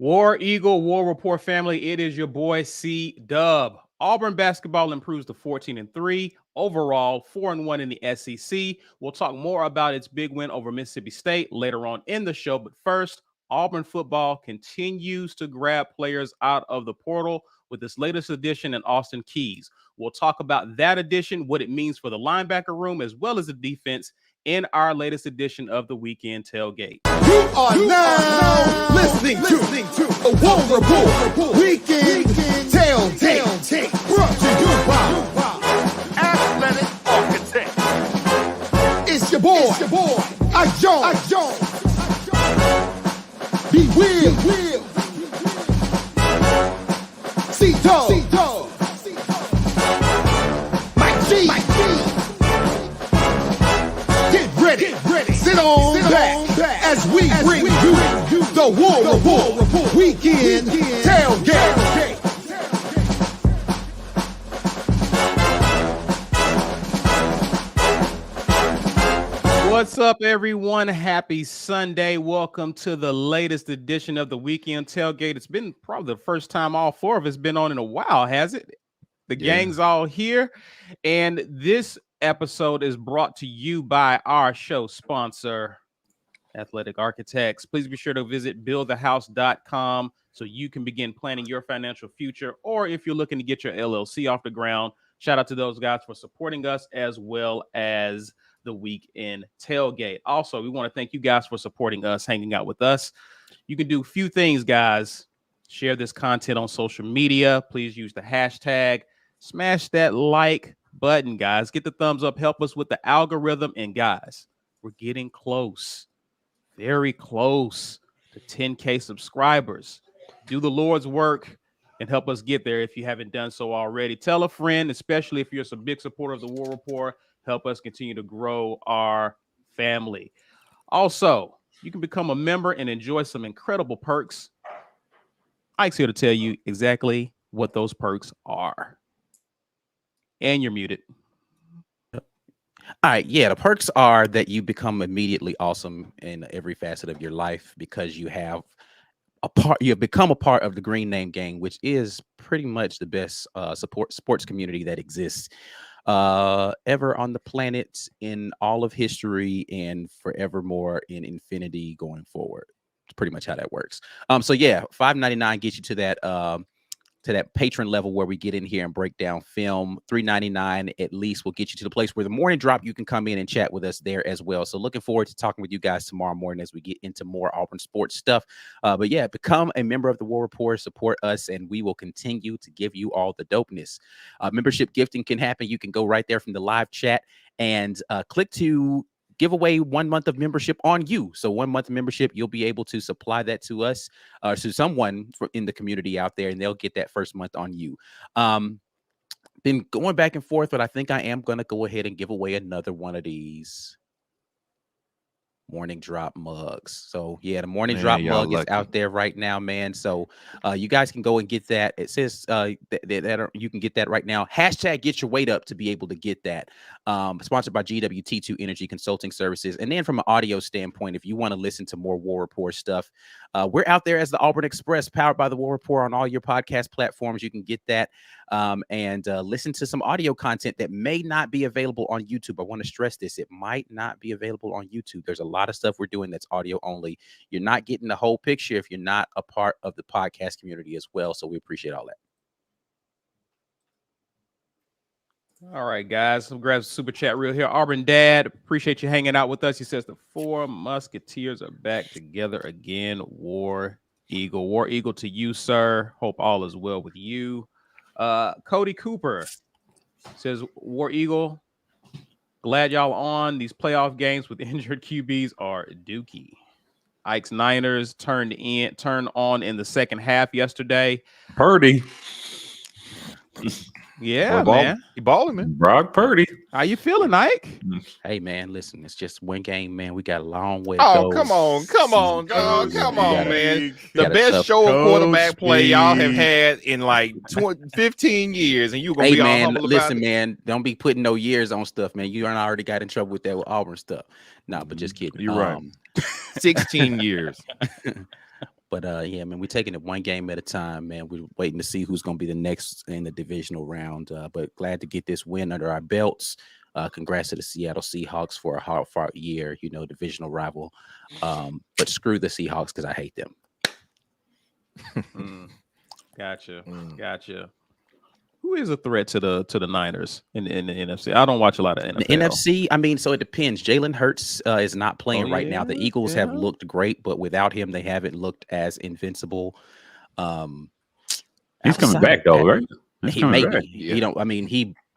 War Eagle, War Report family, it is your boy C Dub. Auburn basketball improves to 14-3 overall, 4-1 in the SEC. We'll talk more about its big win over Mississippi State later on in the show. But first, Auburn football continues to grab players out of the portal with this latest addition in Austin Keys. We'll talk about that addition, what it means for the linebacker room, as well as the defense in our latest edition of the Weekend Tailgate. You are now listening to the War Report Weekend Tailgate, brought to you by Athletic Architect. It's your boy, I Jones. Be Will, C-Dog, Mike G. Get ready, sit on back as we bring you the War Report Weekend Tailgate. What's up, everyone? Happy Sunday. Welcome to the latest edition of the Weekend Tailgate. It's been probably the first time all four of us been on in a while, has it? The gang's all here. And this episode is brought to you by our show sponsor, Athletic Architects. Please be sure to visit buildthehouse.com so you can begin planning your financial future. Or if you're looking to get your LLC off the ground, shout out to those guys for supporting us as well as the Weekend Tailgate. Also, we want to thank you guys for supporting us, hanging out with us. You can do a few things, guys. Share this content on social media. Please use the hashtag. Smash that like button, guys. Get the thumbs up. Help us with the algorithm. And guys, we're getting close, very close to 10K subscribers. Do the Lord's work and help us get there if you haven't done so already. Tell a friend, especially if you're some big supporter of the War Report. Help us continue to grow our family. Also, you can become a member and enjoy some incredible perks. Ike's here to tell you exactly what those perks are. And you're muted. All right. Yeah. The perks are that you become immediately awesome in every facet of your life because you have you become a part of the Green Name Gang, which is pretty much the best sports community that exists ever on the planet in all of history and forevermore in infinity going forward. It's pretty much how that works. So yeah, $5.99 gets you to that patron level where we get in here and break down film. $3.99 at least will get you to the place where the morning drop, you can come in and chat with us there as well. So looking forward to talking with you guys tomorrow morning as we get into more Auburn sports stuff. But yeah, become a member of the War Report, support us, and we will continue to give you all the dopeness. Membership gifting can happen. You can go right there from the live chat and click to give away 1 month of membership on you. So 1 month of membership, you'll be able to supply that to us or to someone in the community out there, and they'll get that first month on you. Been going back and forth, but I think I am going to go ahead and give away another one of these morning drop mugs. So yeah, the morning drop mug is out there right now, man. So you guys can go and get that. It says that you can get that right now. Hashtag get your weight up to be able to get that. Sponsored by GWT2 Energy Consulting Services. And then from an audio standpoint, if you want to listen to more War Report stuff, we're out there as the Auburn Express, powered by the War Report on all your podcast platforms. You can get that and listen to some audio content that may not be available on YouTube. I want to stress this. It might not be available on YouTube. There's a lot of stuff we're doing that's audio only. You're not getting the whole picture if you're not a part of the podcast community as well. So we appreciate all that. All right, guys. Let's grab super chat real here. Auburn Dad, appreciate you hanging out with us. He says the four Musketeers are back together again. War Eagle to you, sir. Hope all is well with you. Cody Cooper says, War Eagle, glad y'all on. These playoff games with injured QBs are dookie. Ike's Niners turned on in the second half yesterday. Purdy. Yeah, man. He balling, man. Brock Purdy. How you feeling, Ike? Hey, man, listen, it's just one game, man. We got a long way to go. Oh, come on, man. The best show of quarterback play y'all have had in like 15 years, and you're going to be all humble listen, about it. man, don't be putting no years on stuff, man. You already got in trouble with that with Auburn stuff. Nah, but just kidding. You're right. 16 years. But yeah, man, we're taking it one game at a time, man. We're waiting to see who's going to be the next in the divisional round. But glad to get this win under our belts. Congrats to the Seattle Seahawks for a hard-fought year, divisional rival. But screw the Seahawks because I hate them. Gotcha. Who is a threat to the Niners in the NFC? I don't watch a lot of NFL. The NFC, I mean, so it depends. Jalen Hurts is not playing right now. The Eagles have looked great, but without him, they haven't looked as invincible. He's coming back though, right? He may be. Yeah.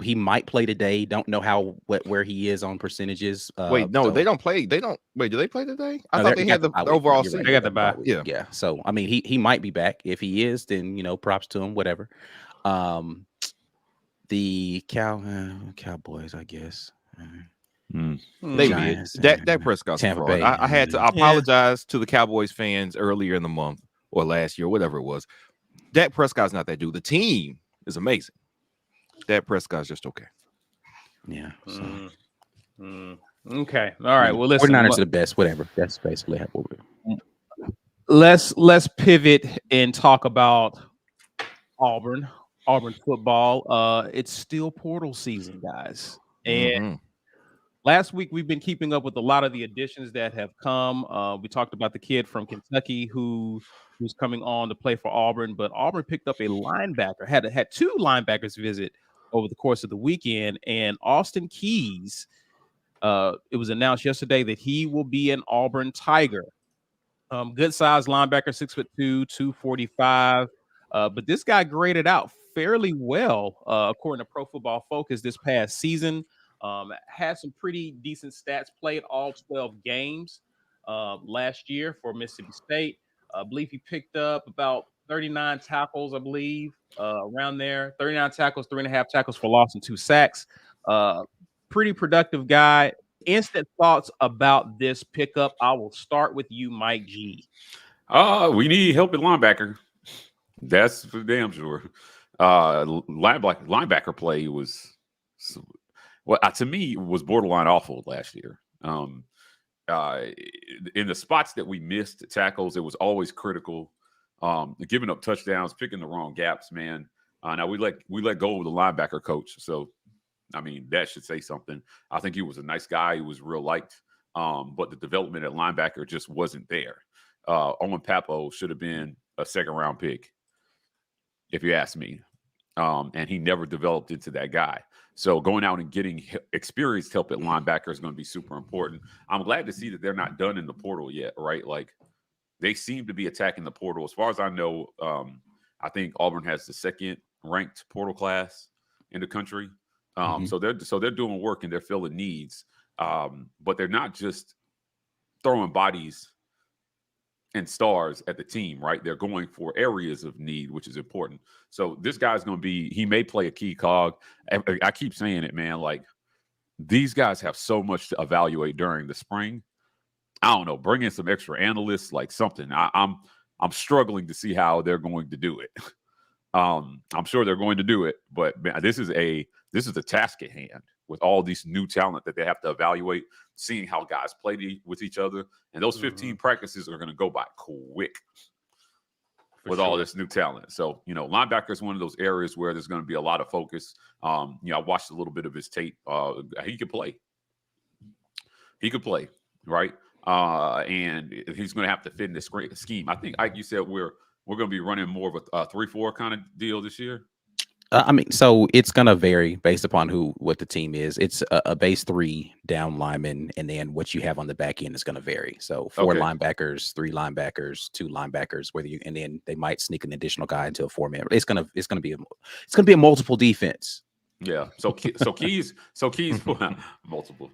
He might play today. Don't know where he is on percentages. They don't play. Do they play today? I thought they had the overall season. They got the bye. Yeah. So I mean, he might be back. If he is, then props to him. Whatever. The Cowboys, I guess. Maybe Dak Prescott's a fraud. I had to apologize to the Cowboys fans earlier in the month or last year, whatever it was. Dak Prescott's not that dude. The team is amazing. Dak Prescott's just okay. Yeah. So. Okay. All right. Well, listen. 49ers are the best. Whatever. That's basically what we're. Let's pivot and talk about Auburn football. It's still portal season, guys. And last week we've been keeping up with a lot of the additions that have come. We talked about the kid from Kentucky who's coming on to play for Auburn, but Auburn picked up a linebacker. Had two linebackers visit over the course of the weekend, and Austin Keys. It was announced yesterday that he will be an Auburn Tiger. Good size linebacker, 6'2", 245. But this guy graded out fairly well, according to Pro Football Focus this past season. Had some pretty decent stats, played all 12 games last year for Mississippi State. I believe he picked up about 39 tackles, around there. 39 tackles, 3.5 tackles for loss, and 2 sacks. Pretty productive guy. Instant thoughts about this pickup. I will start with you, Mike G. We need help at linebacker. That's for damn sure. Linebacker play was, to me, was borderline awful last year. In the spots that we missed tackles, it was always critical. Giving up touchdowns, picking the wrong gaps, man. Now we let go of the linebacker coach, so I mean that should say something. I think he was a nice guy. He was real liked, but the development at linebacker just wasn't there. Owen Papo should have been a second-round pick, if you ask me. And he never developed into that guy. So going out and getting experienced help at linebacker is going to be super important. I'm glad to see that they're not done in the portal yet, right? Like they seem to be attacking the portal. As far as I know, I think Auburn has the second-ranked portal class in the country. So they're doing work and they're filling needs. But they're not just throwing bodies and stars at the team, right? They're going for areas of need, which is important. So this guy's going to he may play a key cog. I keep saying it, man. Like these guys have so much to evaluate during the spring. I don't know, bring in some extra analysts, like something. I'm struggling to see how they're going to do it. I'm sure they're going to do it, but man, this is a task at hand with all these new talent that they have to evaluate, seeing how guys play with each other. And those 15 practices are going to go by quick with all this new talent. So, linebacker is one of those areas where there's going to be a lot of focus. I watched a little bit of his tape. He could play. Right? And he's going to have to fit in this great scheme. I think, like you said, we're going to be running more of a 3-4 kind of deal this year. So it's going to vary based upon what the team is. It's a base 3 down lineman, and then what you have on the back end is going to vary. So 4 linebackers, 3 linebackers, 2 linebackers, and then they might sneak an additional guy into a 4-man. It's going to be a multiple defense. Yeah. So Keys multiple.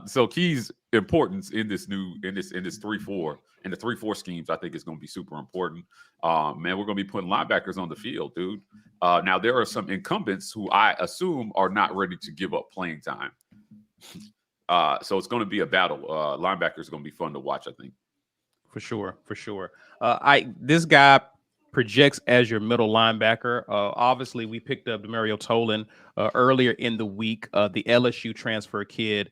So Keys' importance in this 3-4 and the 3-4 schemes, I think is going to be super important. Man, we're going to be putting linebackers on the field, dude. Now there are some incumbents who I assume are not ready to give up playing time. So it's going to be a battle. Linebackers are going to be fun to watch, I think. For sure. This guy projects as your middle linebacker. Obviously, we picked up Demario Tolan earlier in the week. The LSU transfer kid.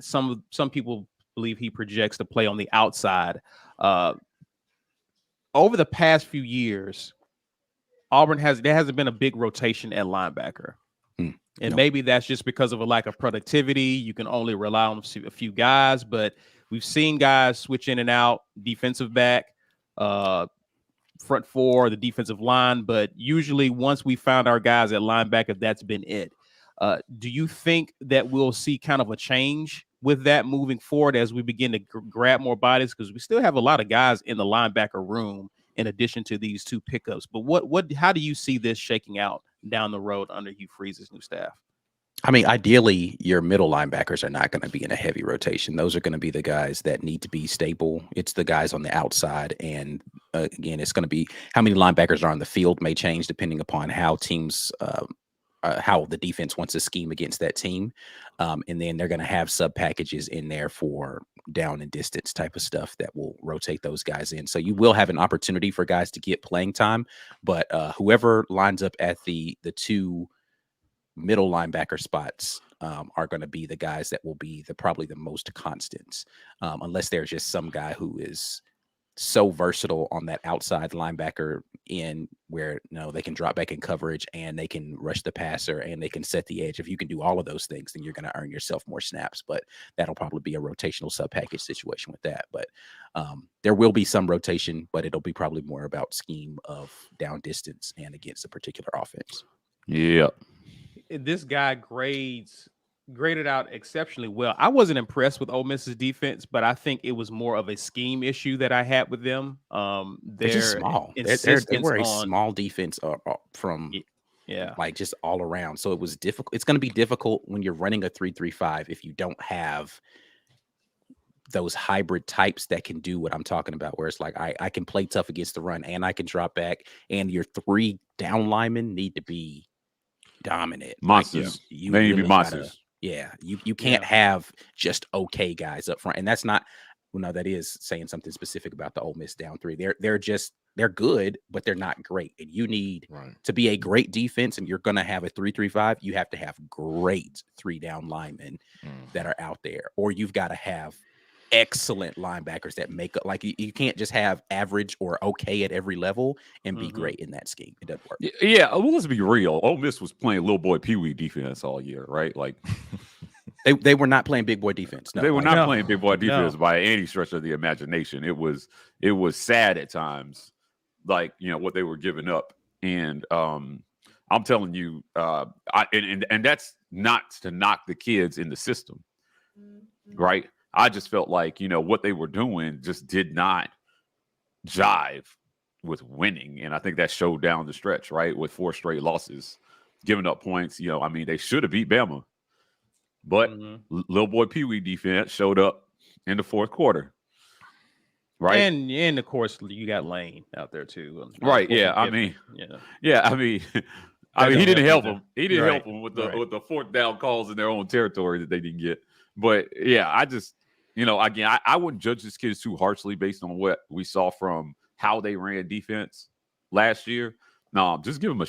Some people believe he projects to play on the outside. over the past few years, there hasn't been a big rotation at linebacker. And maybe that's just because of a lack of productivity. You can only rely on a few guys, but we've seen guys switch in and out, defensive back, front four, the defensive line. But usually once we found our guys at linebacker, that's been it. Do you think that we'll see kind of a change with that moving forward as we begin to grab more bodies? Because we still have a lot of guys in the linebacker room in addition to these two pickups. But how do you see this shaking out down the road under Hugh Freeze's new staff? I mean, ideally, your middle linebackers are not going to be in a heavy rotation. Those are going to be the guys that need to be stable. It's the guys on the outside. And again, it's going to be how many linebackers are on the field may change depending upon how teams how the defense wants to scheme against that team. And then they're going to have sub packages in there for down and distance type of stuff that will rotate those guys in. So you will have an opportunity for guys to get playing time, but whoever lines up at the two middle linebacker spots are going to be the guys that will be probably the most constants, unless there's just some guy who is so versatile on that outside linebacker in where they can drop back in coverage and they can rush the passer and they can set the edge. If you can do all of those things, then you're going to earn yourself more snaps, but that'll probably be a rotational sub package situation with that. But there will be some rotation, but it'll be probably more about scheme of down distance and against a particular offense. Yeah. This guy graded out exceptionally well. I wasn't impressed with Ole Miss's defense, but I think it was more of a scheme issue that I had with them. They're just small. They were a small defense from like just all around. So it was difficult. It's going to be difficult when you're running a 3-3-5 if you don't have those hybrid types that can do what I'm talking about, where it's like I can play tough against the run and I can drop back, and your 3 down linemen need to be dominant monsters. Like, you they need really to be monsters. You can't have just okay guys up front, and that's not. Well, no, that is saying something specific about the Ole Miss down 3. They're good, but they're not great. And you need to be a great defense, and you're going to have a 3-3-5. You have to have great 3 down linemen that are out there, or you've got to have excellent linebackers that make up. Like you can't just have average or okay at every level and be great in that scheme. It doesn't work. Yeah, well, let's be real. Ole Miss was playing little boy peewee defense all year, right? Like they were not playing big boy defense. No, they were not playing big boy defense by any stretch of the imagination. It was sad at times, like what they were giving up. And I'm telling you, and that's not to knock the kids in the system, right? I just felt like, what they were doing just did not jive with winning. And I think that showed down the stretch, right? With 4 straight losses, giving up points. They should have beat Bama. But little boy peewee defense showed up in the fourth quarter. Right. And of course, you got Lane out there too. Right. Yeah. I mean, he didn't help him. He didn't help him with the 4th down calls in their own territory that they didn't get. But yeah, I just, again, I wouldn't judge these kids too harshly based on what we saw from how they ran defense last year. No, just give him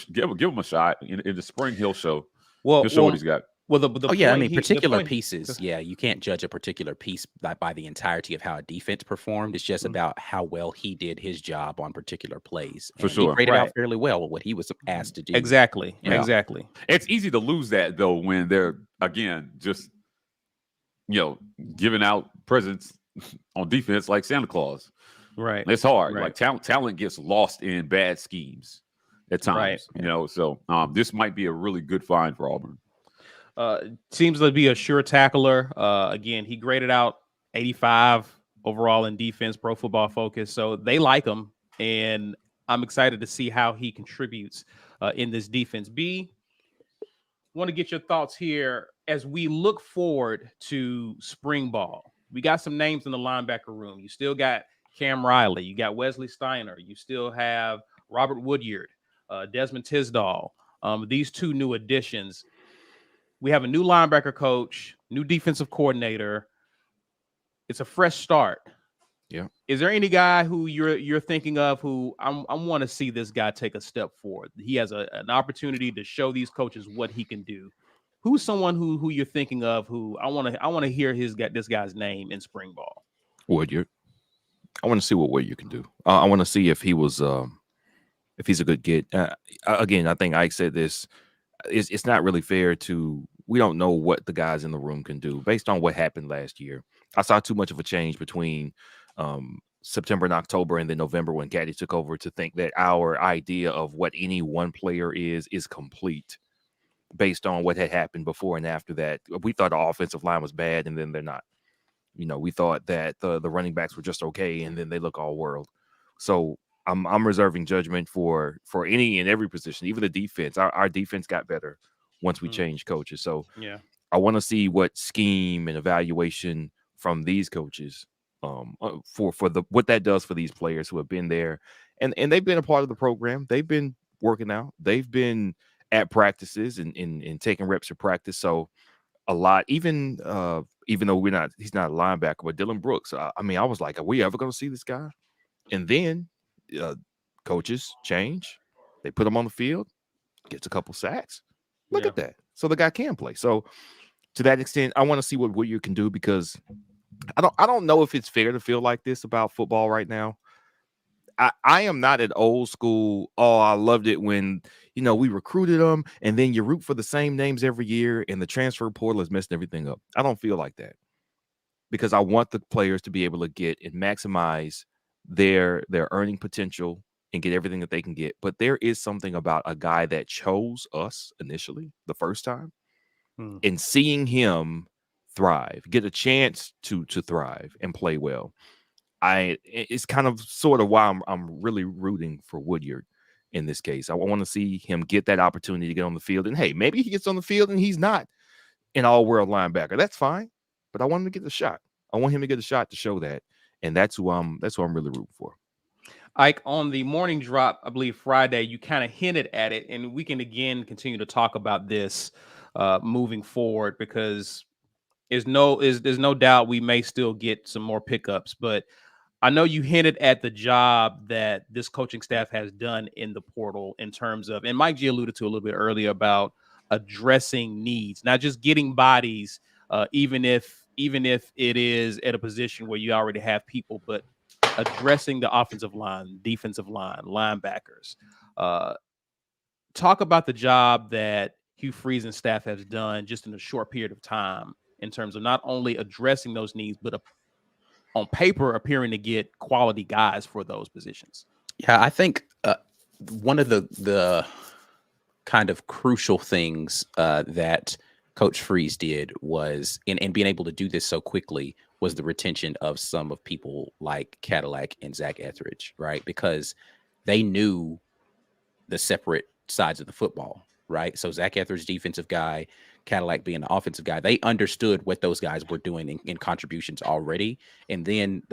a shot. In the spring, he'll show. He'll show what he's got. Well, particular pieces. Yeah, you can't judge a particular piece by the entirety of how a defense performed. It's just about how well he did his job on particular plays. For sure, he graded out fairly well what he was asked to do. Exactly. It's easy to lose that though when they're again just giving out presents on defense like Santa Claus. Right. It's hard. Like talent gets lost in bad schemes at times. So this might be a really good find for Auburn. Seems to be a sure tackler. Again, he graded out 85 overall in defense, Pro Football Focus. So they like him, and I'm excited to see how he contributes in this defense. B, want to get your thoughts here as we look forward to spring ball. We got some names in the linebacker room. You still got Cam Riley. You got Wesley Steiner. You still have Robert Woodyard, Desmond Tisdall. These 2 new additions. We have a new linebacker coach, new defensive coordinator. It's a fresh start. Yeah. Is there any guy who you're thinking of who I want to see this guy take a step forward? He has an opportunity to show these coaches what he can do. Who's someone who you're thinking of who I want to hear this guy's name in spring ball? Woodyard. I want to see what Whittier can do. I want to see if he's a good get. Again, I think Ike said this. It's not really fair to. We don't know what the guys in the room can do based on what happened last year. I saw too much of a change between September and October, and then November when Gaddy took over to think that our idea of what any one player is complete based on what had happened before and after that. We thought the offensive line was bad, and then they're not. We thought that the running backs were just okay, and then they look all world. So I'm reserving judgment for any and every position, even the defense. Our defense got better once we changed coaches. So yeah, I want to see what scheme and evaluation from these coaches for what that does for these players who have been there and they've been a part of the program. They've been working out. They've been at practices and taking reps of practice. So a lot, even though he's not a linebacker, but Dylan Brooks. I was like, are we ever going to see this guy? And then coaches change. They put him on the field, gets a couple sacks. Look at that. So the guy can play. So to that extent, I want to see what Whittier can do because I don't know if it's fair to feel like this about football right now. I am not an old school. Oh, I loved it when we recruited them, and then you root for the same names every year, and the transfer portal is messing everything up. I don't feel like that because I want the players to be able to get and maximize their earning potential and get everything that they can get. But there is something about a guy that chose us initially the first time, and seeing him thrive, get a chance to thrive and play well. It's kind of sort of why I'm really rooting for Woodyard in this case. I want to see him get that opportunity to get on the field. And hey, maybe he gets on the field and he's not an all-world linebacker. That's fine. But I want him to get the shot. I want him to get a shot to show that. And that's who I'm really rooting for. Ike, on the morning drop, I believe Friday, you kind of hinted at it, and we can again continue to talk about this moving forward because there's no doubt we may still get some more pickups, but I know you hinted at the job that this coaching staff has done in the portal in terms of, and Mike G alluded to a little bit earlier about addressing needs, not just getting bodies, even if it is at a position where you already have people, but addressing the offensive line, defensive line, linebackers. Talk about the job that Hugh Freeze and staff has done just in a short period of time in terms of not only addressing those needs, but on paper appearing to get quality guys for those positions. Yeah, I think one of the kind of crucial things that Coach Freeze did was, and being able to do this so quickly, was the retention of some of people like Cadillac and Zach Etheridge, right? Because they knew the separate sides of the football, right? So Zach Etheridge, defensive guy, Cadillac being the offensive guy, they understood what those guys were doing in contributions already. And then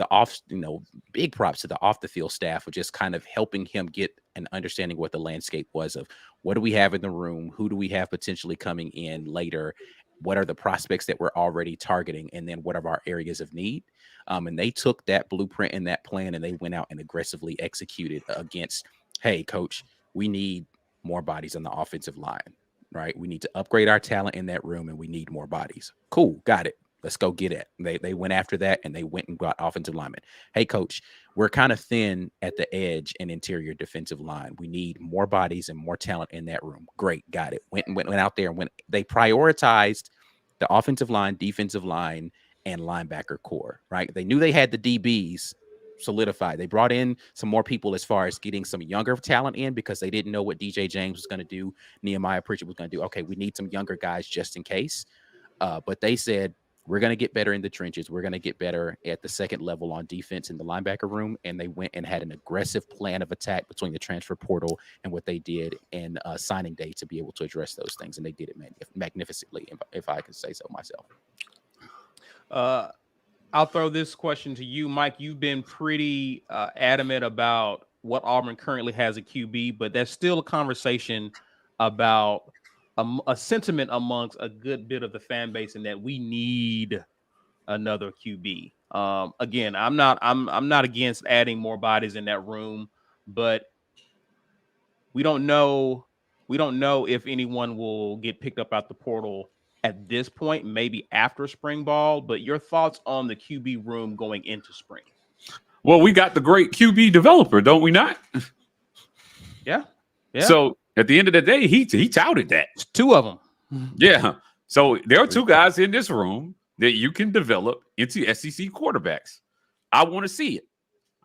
big props to the off the field staff for just kind of helping him get an understanding what the landscape was of what do we have in the room? Who do we have potentially coming in later? What are the prospects that we're already targeting? And then what are our areas of need? And they took that blueprint and that plan and they went out and aggressively executed against, hey, coach, we need more bodies on the offensive line. Right. We need to upgrade our talent in that room and we need more bodies. Cool. Got it. Let's go get it. They went after that and they went and got offensive linemen. Hey, coach, we're kind of thin at the edge and interior defensive line. We need more bodies and more talent in that room. Great. Got it. Went out there and they prioritized the offensive line, defensive line, and linebacker core. Right. They knew they had the DBs solidified. They brought in some more people as far as getting some younger talent in because they didn't know what DJ James was going to do. Nehemiah Pritchard was going to do. Okay, we need some younger guys just in case. But they said, we're going to get better in the trenches. We're going to get better at the second level on defense in the linebacker room. And they went and had an aggressive plan of attack between the transfer portal and what they did in signing day to be able to address those things. And they did it magnificently, if I could say so myself. I'll throw this question to you, Mike. You've been pretty adamant about what Auburn currently has at QB, but there's still a conversation about a sentiment amongst a good bit of the fan base in that we need another QB. Again, I'm not against adding more bodies in that room, but we don't know if anyone will get picked up out the portal at this point, maybe after spring ball, but your thoughts on the QB room going into spring? Well, we got the great QB developer, don't we not? Yeah. So at the end of the day, he touted that. It's two of them. Yeah. So there are two guys in this room that you can develop into SEC quarterbacks. I want to see it.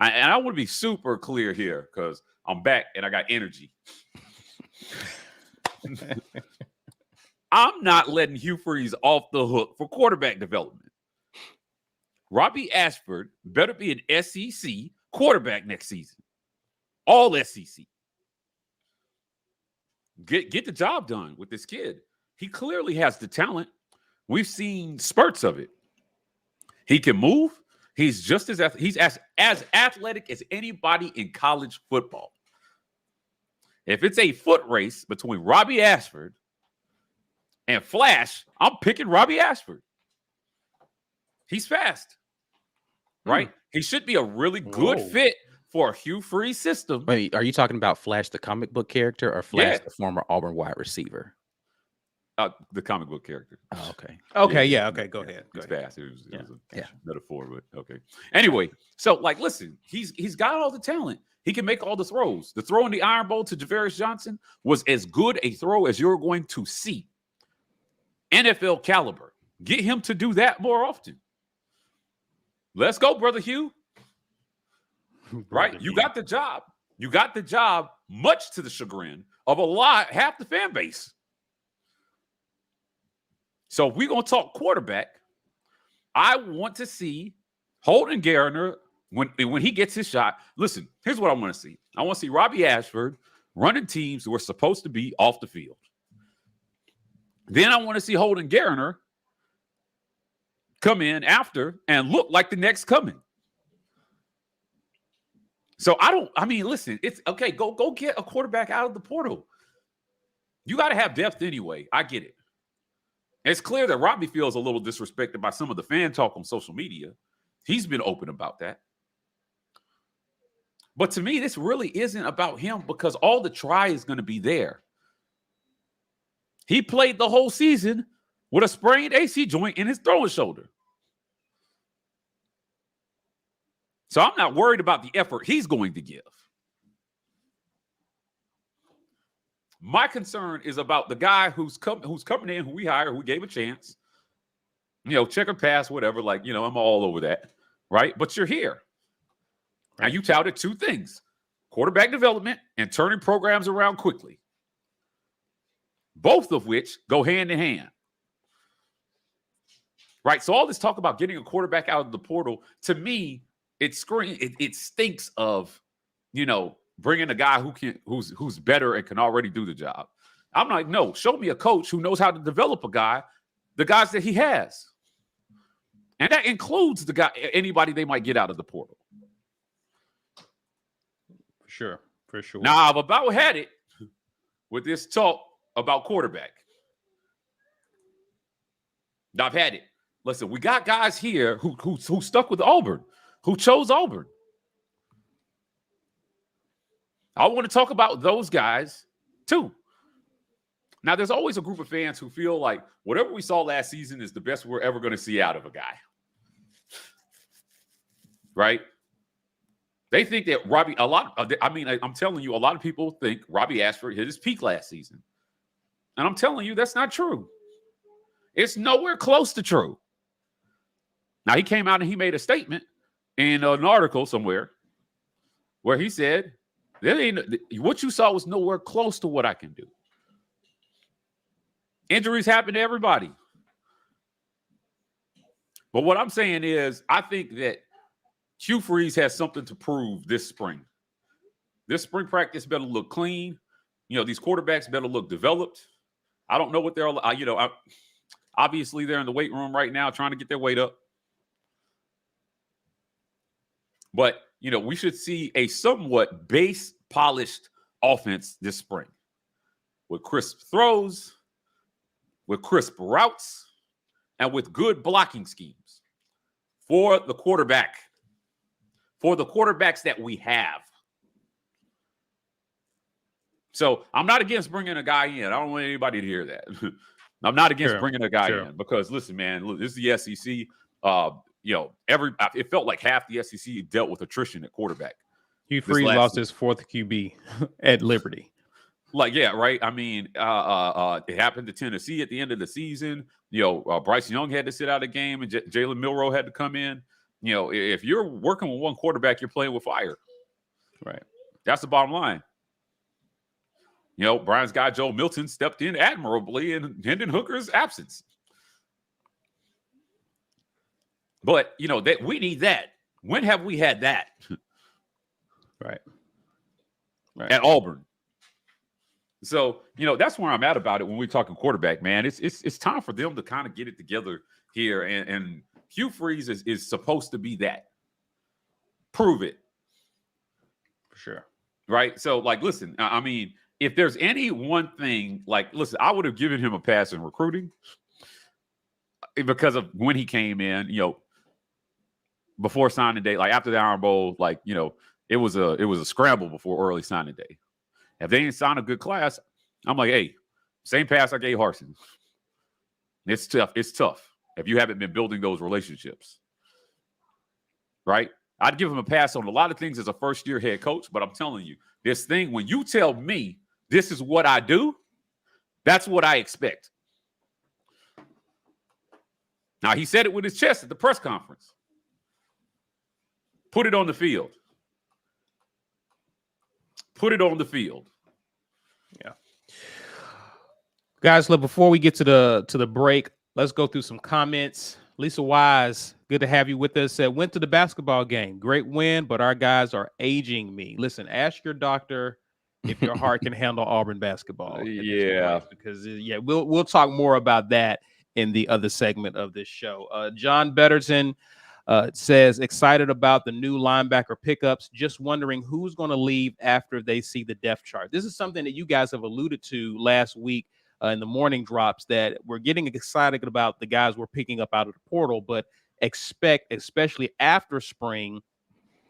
And I want to be super clear here because I'm back and I got energy. I'm not letting Hugh Freeze off the hook for quarterback development. Robbie Ashford better be an SEC quarterback next season. All SEC. Get the job done with this kid. He clearly has the talent. We've seen spurts of it. He can move. He's just as athletic as anybody in college football. If it's a foot race between Robbie Ashford and Flash, I'm picking Robbie Ashford. He's fast, right? He should be a really good fit for a Hugh Freeze system. Wait, are you talking about Flash, the comic book character, or Flash, the former Auburn wide receiver? The comic book character. Oh, okay. Okay, okay, go ahead. It's fast. It was Yeah. a metaphor, but okay. Anyway, so like, listen, he's got all the talent. He can make all the throws. The throw in the Iron Bowl to Javarius Johnson was as good a throw as you're going to see. NFL caliber. Get him to do that more often. Let's go, brother Hugh. Right? You got the job. You got the job, much to the chagrin of half the fan base. So if we're going to talk quarterback, I want to see Holden Garner when he gets his shot. Listen, here's what I want to see. I want to see Robbie Ashford running teams who are supposed to be off the field. Then I want to see Holden Garner come in after and look like the next coming. So listen, it's okay. Go get a quarterback out of the portal. You got to have depth anyway. I get it. It's clear that Robbie feels a little disrespected by some of the fan talk on social media. He's been open about that. But to me, this really isn't about him because all the try is going to be there. He played the whole season with a sprained AC joint in his throwing shoulder. So I'm not worried about the effort he's going to give. My concern is about the guy who's coming in, who we hire, who we gave a chance. Check or pass, whatever. I'm all over that, right? But you're here. Right. Now, you touted two things: quarterback development and turning programs around quickly. Both of which go hand in hand. Right? So all this talk about getting a quarterback out of the portal, to me, it stinks of, bringing a guy who's better and can already do the job. I'm like, no, show me a coach who knows how to develop the guys that he has. And that includes anybody they might get out of the portal. For sure. Now, I've about had it with this talk about quarterback. I've had it. Listen, we got guys here who stuck with Auburn, who chose Auburn. I want to talk about those guys too. Now, there's always a group of fans who feel like whatever we saw last season is the best we're ever going to see out of a guy. Right? They think that I'm telling you, a lot of people think Robbie Ashford hit his peak last season. And I'm telling you, that's not true. It's nowhere close to true. Now, he came out and he made a statement in an article somewhere where he said, what you saw was nowhere close to what I can do. Injuries happen to everybody. But what I'm saying is, I think that Hugh Freeze has something to prove this spring. This spring practice better look clean. These quarterbacks better look developed. I don't know what they're, obviously they're in the weight room right now trying to get their weight up. But, we should see a somewhat base polished offense this spring with crisp throws, with crisp routes, and with good blocking schemes for the quarterback, for the quarterbacks that we have. So I'm not against bringing a guy in. I don't want anybody to hear that. I'm not against bringing a guy in because, listen, man, this is the SEC. it felt like half the SEC dealt with attrition at quarterback. Hugh Freeze lost his 4th QB at Liberty. Like, yeah, right. I mean, it happened to Tennessee at the end of the season. Bryce Young had to sit out a game, and Jalen Milroe had to come in. If you're working with one quarterback, you're playing with fire. Right. That's the bottom line. Brian's guy Joe Milton stepped in admirably in Hendon Hooker's absence. But that we need that. When have we had that? Right. At Auburn. So, that's where I'm at about it when we're talking quarterback, man. It's time for them to kind of get it together here. And Hugh Freeze is supposed to be that. Prove it. For sure. Right? So, listen, I mean, if there's any one thing, listen, I would have given him a pass in recruiting because of when he came in, before signing day, after the Iron Bowl, it was a scramble before early signing day. If they didn't sign a good class, I'm like, hey, same pass I gave Harsin. It's tough. It's tough if you haven't been building those relationships. Right? I'd give him a pass on a lot of things as a first-year head coach, but I'm telling you, this thing, when you tell me this is what I do, that's what I expect. Now, he said it with his chest at the press conference. Put it on the field. Put it on the field. Yeah. Guys, look, before we get to the break, let's go through some comments. Lisa Wise, good to have you with us. Said, went to the basketball game. Great win, but our guys are aging me. Listen, ask your doctor if your heart can handle Auburn basketball. Yeah. Because, we'll talk more about that in the other segment of this show. John Betterton says, excited about the new linebacker pickups. Just wondering who's going to leave after they see the depth chart. This is something that you guys have alluded to last week in the morning drops, that we're getting excited about the guys we're picking up out of the portal, but expect, especially after spring,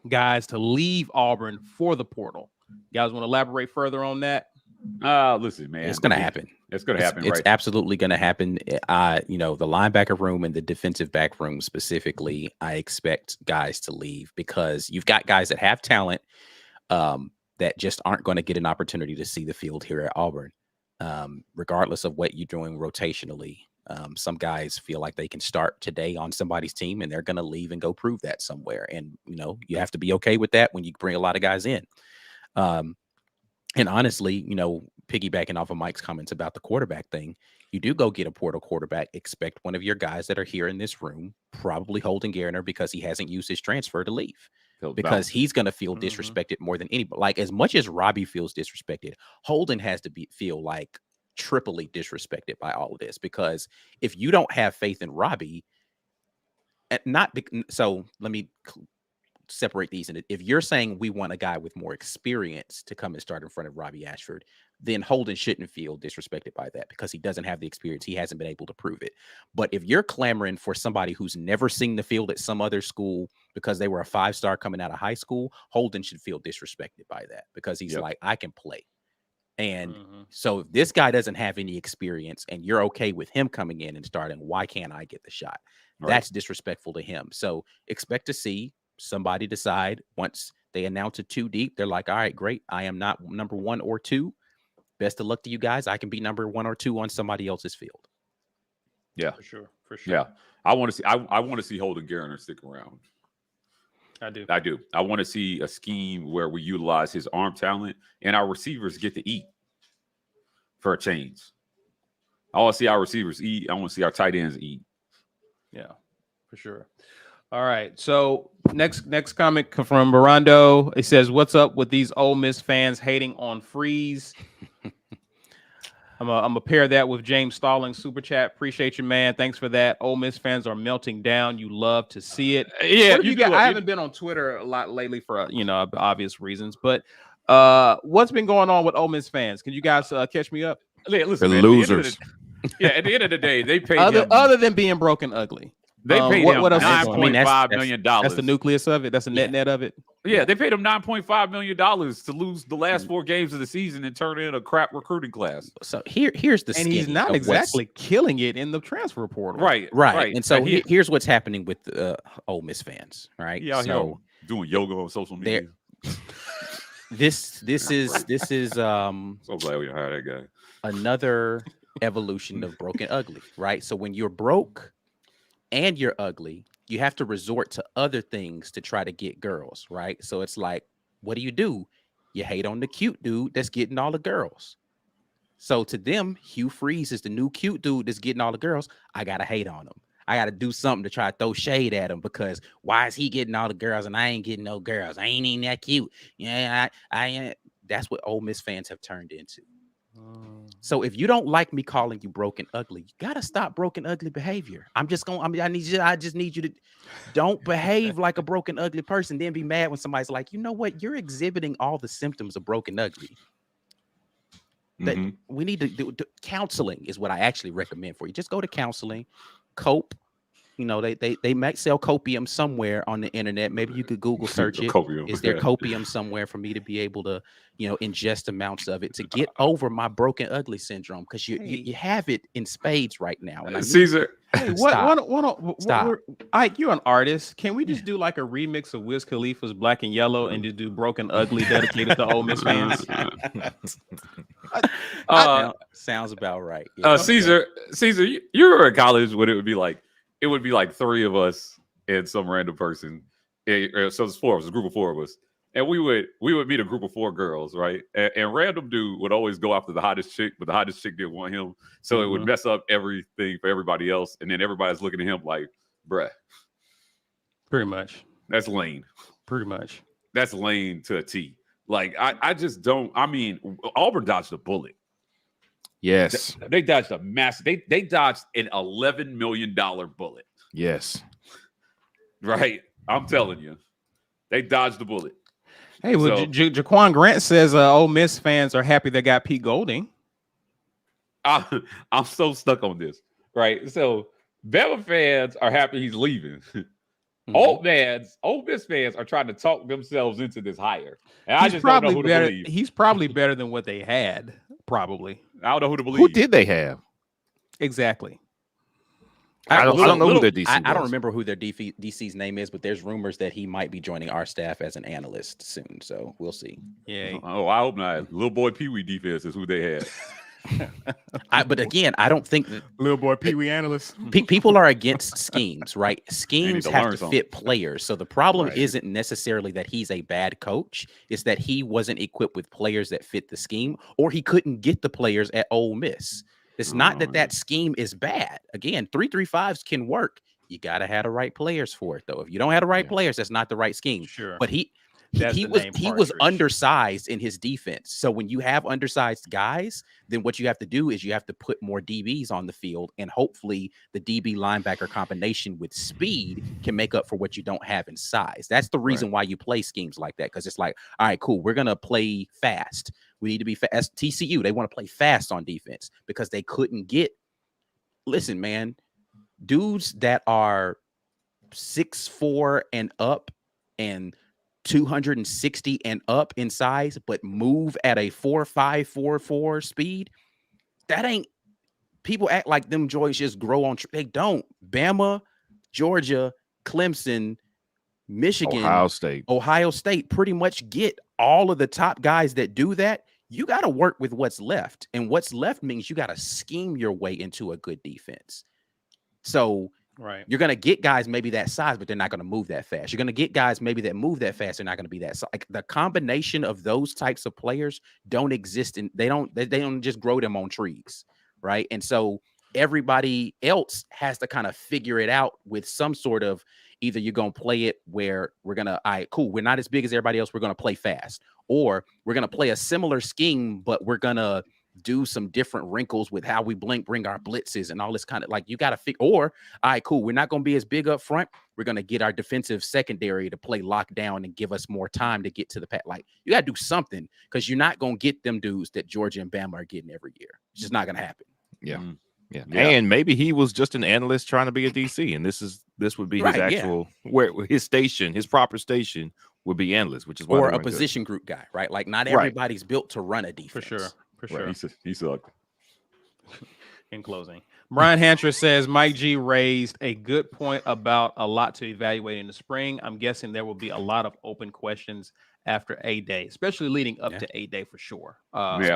guys to leave Auburn for the portal. You guys want to elaborate further on that? Listen, man, it's going to happen. It's going to happen. It's absolutely going to happen. The linebacker room and the defensive back room specifically, I expect guys to leave because you've got guys that have talent that just aren't going to get an opportunity to see the field here at Auburn, regardless of what you're doing rotationally. Some guys feel like they can start today on somebody's team and they're going to leave and go prove that somewhere. And, you have to be okay with that when you bring a lot of guys in. And honestly, piggybacking off of Mike's comments about the quarterback thing, you do go get a portal quarterback, expect one of your guys that are here in this room, probably Holden Garner, because he hasn't used his transfer, to leave. Because he's going to feel disrespected more than anybody. Like, as much as Robbie feels disrespected, Holden has to feel like triply disrespected by all of this. Because if you don't have faith in Robbie, so let me separate these. And if you're saying we want a guy with more experience to come and start in front of Robbie Ashford, then Holden shouldn't feel disrespected by that because he doesn't have the experience. He hasn't been able to prove it. But if you're clamoring for somebody who's never seen the field at some other school because they were a 5-star coming out of high school, Holden should feel disrespected by that because he's like, I can play. And so if this guy doesn't have any experience and you're okay with him coming in and starting, why can't I get the shot? Right. That's disrespectful to him. So expect to see somebody decide once they announce it too deep, they're like, all right, great. I am not number 1 or 2. Best of luck to you guys. I can be number 1 or 2 on somebody else's field. Yeah, for sure. Yeah, I want to see. I want to see Holden Garner stick around. I do. I want to see a scheme where we utilize his arm talent and our receivers get to eat for a change. I want to see our receivers eat. I want to see our tight ends eat. Yeah, for sure. All right. So next comment from Mirando. It says, "What's up with these Ole Miss fans hating on Freeze?" I'm gonna pair that with James Stallings super chat. Appreciate you, man. Thanks for that. Ole Miss fans are melting down. You love to see it. Yeah, I haven't been on Twitter a lot lately for obvious reasons. But what's been going on with Ole Miss fans? Can you guys catch me up? Yeah, listen, they're losers. At the end of the day, they pay other than being broken ugly. They paid him what else is going on? $9.5 million. That's the nucleus of it. That's the net of it. Yeah, they paid him $9.5 million to lose the last 4 games of the season and turn in a crap recruiting class. So here's the and he's not exactly killing it in the transfer portal. Right. And so here's what's happening with Ole Miss fans, right? Yeah, so doing yoga on social media. This is so glad we hired that guy. Another evolution of broke and ugly, right? So when you're broke and you're ugly, you have to resort to other things to try to get girls, right? So it's like, what do? You hate on the cute dude that's getting all the girls. So to them, Hugh Freeze is the new cute dude that's getting all the girls. I gotta hate on him. I got to do something to try to throw shade at him because why is he getting all the girls and I ain't getting no girls? I ain't even that cute. Yeah, I that's what Ole Miss fans have turned into. So if you don't like me calling you broken ugly, you got to stop broken ugly behavior. I just need you to don't behave like a broken ugly person. Then be mad when somebody's like, you know what? You're exhibiting all the symptoms of broken ugly. That we need to do. Counseling is what I actually recommend for you. Just go to counseling. Cope, they might sell copium somewhere on the internet. Maybe you could Google search it. Is there copium somewhere for me to be able to, ingest amounts of it to get over my broken ugly syndrome? Because you have it in spades right now. And Caesar, hey, Ike, you're an artist. Can we just do like a remix of Wiz Khalifa's Black and Yellow and just do Broken Ugly dedicated to Ole Miss fans? Sounds about right. Yeah. Caesar, you were in college when it would be like 3 of us and some random person. So it's 4 of us, a group of 4 of us. And we would meet a group of 4 girls, right? And random dude would always go after the hottest chick, but the hottest chick didn't want him. So it would mess up everything for everybody else. And then everybody's looking at him like, bruh. Pretty much. That's lame. Pretty much. That's lame to a T. Like, I just don't. I mean, Auburn dodged a bullet. Yes. They dodged a massive. They dodged an $11 million bullet. Yes. Right? I'm telling you. They dodged the bullet. Hey, well, Jaquan Grant says Ole Miss fans are happy they got Pete Golding. I'm so stuck on this, right? So Bama fans are happy he's leaving. Ole Miss fans are trying to talk themselves into this hire. And I just don't know who to believe. He's probably better than what they had, probably. I don't know who to believe. Who did they have? Exactly. I don't know who their DC was. I don't remember who their DC's name is, but there's rumors that he might be joining our staff as an analyst soon. So we'll see. Yeah. Oh, I hope not. Little boy Pee Wee defense is who they had. But again, I don't think that little boy Pee Wee analyst. People are against schemes, right? Schemes have to fit players. So the problem isn't necessarily that he's a bad coach. It's that he wasn't equipped with players that fit the scheme, or he couldn't get the players at Ole Miss. It's not that scheme is bad. Again, 3-3-5s can work. You got to have the right players for it, though. If you don't have the right players, that's not the right scheme. Sure. But he was undersized in his defense. So when you have undersized guys, then what you have to do is you have to put more DBs on the field, and hopefully the DB linebacker combination with speed can make up for what you don't have in size. That's the reason why you play schemes like that, because it's like, all right, cool, we're gonna play fast. We need to be fast. TCU, they want to play fast on defense because they couldn't get. Listen, man, dudes that are 6'4" and up and 260 and up in size, but move at a 4.5, 4.4 speed. That ain't. People act like them joys just grow on. They don't. Bama, Georgia, Clemson, Michigan, Ohio State pretty much get all of the top guys that do that. You got to work with what's left, and what's left means you got to scheme your way into a good defense. So. Right. You're going to get guys maybe that size, but they're not going to move that fast. You're going to get guys maybe that move that fast. They're not going to be that size. Like the combination of those types of players don't exist. And they don't just grow them on trees. Right. And so everybody else has to kind of figure it out with some sort of, either you're going to play it where we're going to, all right, cool, we're not as big as everybody else. We're going to play fast, or we're going to play a similar scheme, but we're going to do some different wrinkles with how we bring our blitzes and all this kind of, like, you got to figure, or all right, cool, we're not going to be as big up front. We're going to get our defensive secondary to play lockdown and give us more time to get to the pack. Like, you got to do something, because you're not going to get them dudes that Georgia and Bama are getting every year. It's just not going to happen. Yeah. Yeah. And maybe he was just an analyst trying to be a DC, and this would be his actual where his station, his proper station would be analyst, which is why or a position group guy, right? Like not everybody's built to run a defense. For sure. He sucked. In closing, Brian Hancher says Mike G raised a good point about a lot to evaluate in the spring. I'm guessing there will be a lot of open questions after A-Day, especially leading up to A-Day for sure.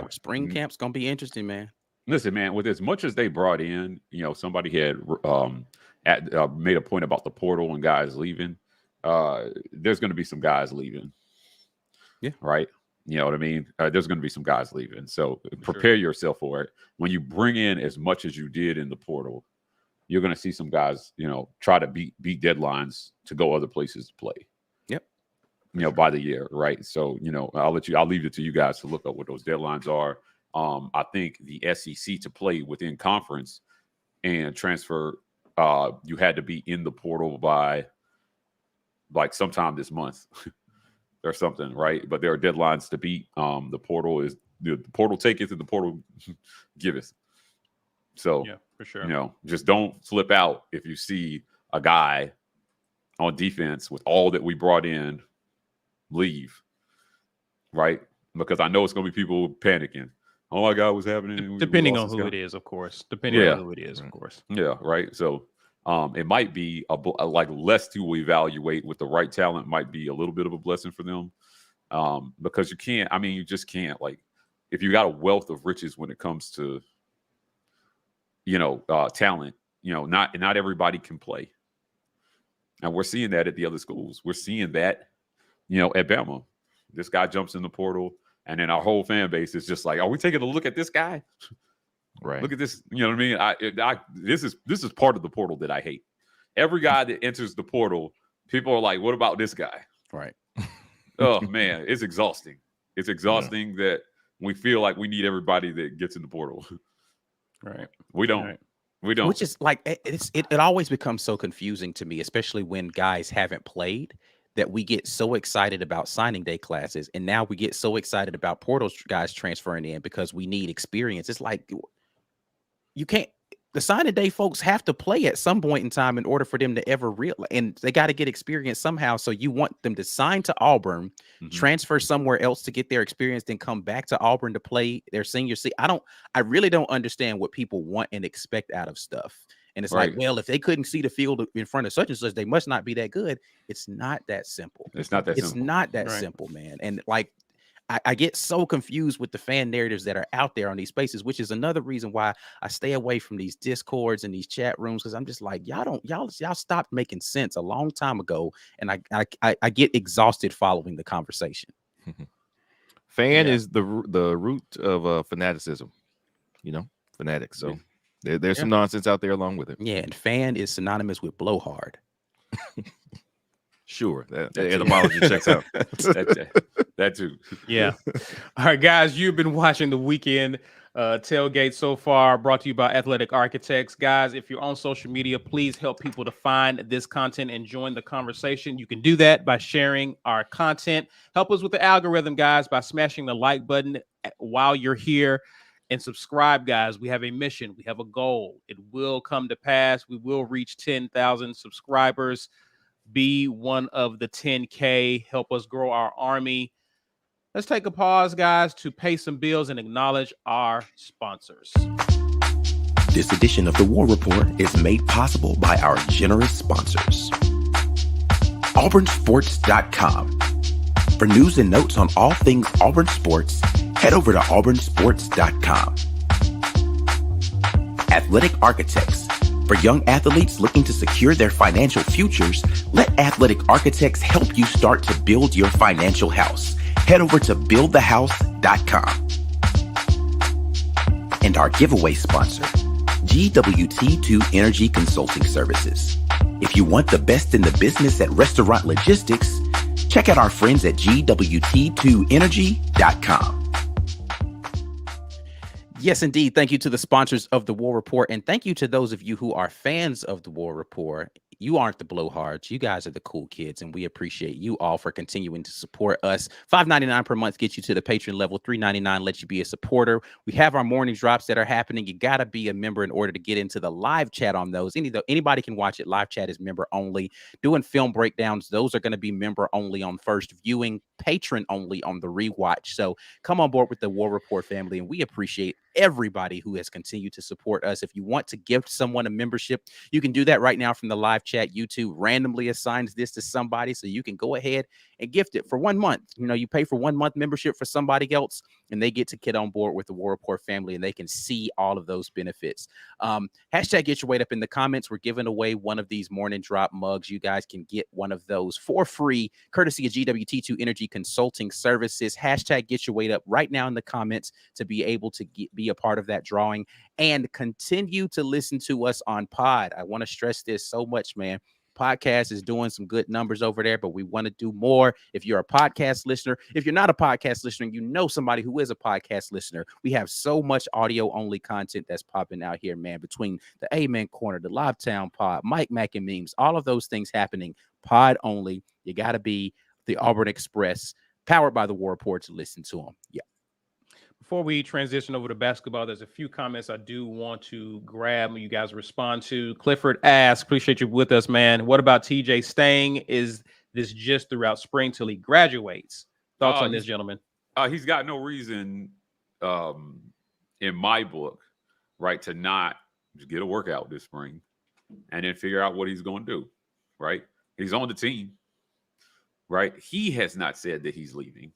Spring camp's gonna be interesting, man. Listen, man, with as much as they brought in, somebody had made a point about the portal and guys leaving. There's going to be some guys leaving. Yeah. Right. You know what I mean? There's going to be some guys leaving. So prepare yourself for it. When you bring in as much as you did in the portal, you're going to see some guys, try to beat deadlines to go other places to play. Yep. By the year. Right. So, I'll leave it to you guys to look up what those deadlines are. I think the SEC to play within conference and transfer, you had to be in the portal by like sometime this month or something, right? But there are deadlines to beat. The portal is the portal taketh and the portal giveth. So, yeah, for sure. Just don't flip out if you see a guy on defense with all that we brought in leave, right? Because I know it's going to be people panicking. Oh my God, what's happening? Depending on who it is, of course. Yeah, right. So it might be like less to evaluate with the right talent might be a little bit of a blessing for them because you just can't. Like, if you got a wealth of riches when it comes to, talent, not everybody can play. And we're seeing that at the other schools. We're seeing that, at Bama. This guy jumps in the portal. And then our whole fan base is just like, are we taking a look at this guy? Right. Look at this. You know what I mean? This is part of the portal that I hate. Every guy that enters the portal, people are like, what about this guy? Right. Oh, man, it's exhausting. It's exhausting that we feel like we need everybody that gets in the portal. Right. We don't. Right. We don't. Which is like, it always becomes so confusing to me, especially when guys haven't played, that we get so excited about signing day classes. And now we get so excited about portal guys transferring in because we need experience. It's like, you can't, the signing day folks have to play at some point in time in order for them to ever and they got to get experience somehow. So you want them to sign to Auburn, transfer somewhere else to get their experience, then come back to Auburn to play their senior season. I really don't understand what people want and expect out of stuff. And it's like, well, if they couldn't see the field in front of such and such, they must not be that good. It's not that simple. It's not that simple, man. And like, I get so confused with the fan narratives that are out there on these spaces, which is another reason why I stay away from these discords and these chat rooms. Cause I'm just like, y'all stopped making sense a long time ago. And I get exhausted following the conversation. Fan is the root of fanaticism, fanatics. So there's some nonsense out there along with it. Yeah, and fan is synonymous with blowhard. Sure, that etymology checks out. That too. Yeah. All right, guys, you've been watching the Weekend Tailgate so far, brought to you by Athletic Architects. Guys, if you're on social media, please help people to find this content and join the conversation. You can do that by sharing our content. Help us with the algorithm, guys, by smashing the like button while you're here. And subscribe, guys. We have a mission. We have a goal. It will come to pass. We will reach 10,000 subscribers. Be one of the 10K. Help us grow our army. Let's take a pause, guys, to pay some bills and acknowledge our sponsors. This edition of the War Report is made possible by our generous sponsors. AuburnSports.com. For news and notes on all things Auburn sports, head over to AuburnSports.com. Athletic Architects. For young athletes looking to secure their financial futures, let Athletic Architects help you start to build your financial house. Head over to BuildTheHouse.com. And our giveaway sponsor, GWT2 Energy Consulting Services. If you want the best in the business at restaurant logistics, check out our friends at GWT2Energy.com. Yes, indeed. Thank you to the sponsors of the War Report. And thank you to those of you who are fans of the War Report. You aren't the blowhards. You guys are the cool kids, and we appreciate you all for continuing to support us. $5.99 per month gets you to the patron level. $3.99 lets you be a supporter. We have our morning drops that are happening. You got to be a member in order to get into the live chat on those. Anybody can watch it. Live chat is member only. Doing film breakdowns, those are going to be member only on first viewing, patron only on the rewatch. So come on board with the War Report family, and we appreciate everybody who has continued to support us. If you want to gift someone a membership, you can do that right now from the live chat. YouTube randomly assigns this to somebody, so you can go ahead and gift it for 1 month. You pay for 1 month membership for somebody else, and they get to get on board with the War Report family, and they can see all of those benefits. Hashtag get your weight up in the comments. We're giving away one of these morning drop mugs. You guys can get one of those for free, courtesy of GWT2 Energy Consulting Services. Hashtag get your weight up right now in the comments to be able to be a part of that drawing, and continue to listen to us on pod. I want to stress this so much, man. Podcast is doing some good numbers over there, but we want to do more. If you're a podcast listener, if you're not a podcast listener, you know somebody who is a podcast listener. We have so much audio only content that's popping out here, man, between the Amen Corner, the Live Town Pod, Mike Mack and Memes, all of those things happening pod only. You got to be the Auburn Express, powered by the War Report, to listen to them. Yeah. Before we transition over to basketball, there's a few comments I do want to grab and you guys respond to. Clifford asks, appreciate you with us, man. What about TJ staying? Is this just throughout spring till he graduates? Thoughts on this, gentleman? He's got no reason, in my book, right, to not just get a workout this spring and then figure out what he's going to do, right? He's on the team, right? He has not said that he's leaving.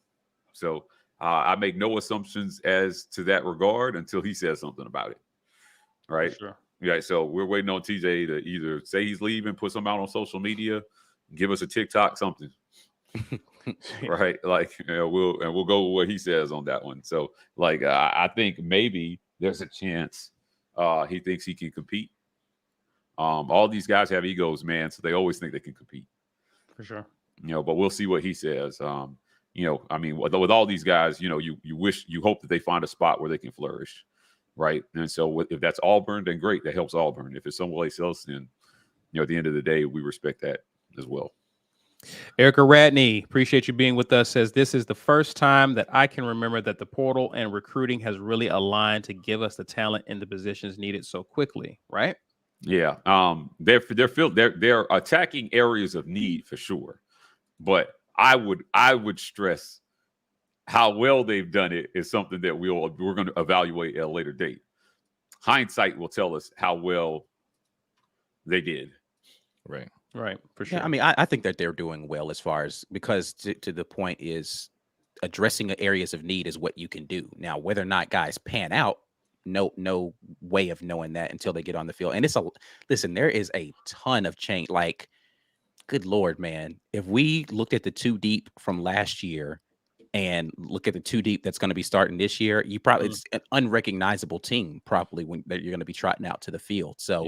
So I make no assumptions as to that regard until he says something about it, right? Sure. Yeah, so we're waiting on TJ to either say he's leaving, put something out on social media, give us a TikTok, something, right? Like, we'll go with what he says on that one. So, like, I think maybe there's a chance he thinks he can compete. All these guys have egos, man, so they always think they can compete. For sure. But we'll see what he says. I mean, with all these guys, you hope that they find a spot where they can flourish, right? And so if that's Auburn, then great, that helps Auburn. If it's someplace else, then, at the end of the day, we respect that as well. Erica Radney, appreciate you being with us, says this is the first time that I can remember that the portal and recruiting has really aligned to give us the talent in the positions needed so quickly, right? Yeah. They're attacking areas of need for sure, but I would stress how well they've done it is something that we're going to evaluate at a later date. Hindsight will tell us how well they did. Right. Right. For sure. Yeah, I mean, I think that they're doing well as far as, because to the point is addressing the areas of need is what you can do. Now, whether or not guys pan out, no way of knowing that until they get on the field. And listen, there is a ton of change. Like, good Lord, man. If we looked at the two deep from last year and look at the two deep that's going to be starting this year, you probably it's an unrecognizable team probably when you're going to be trotting out to the field. So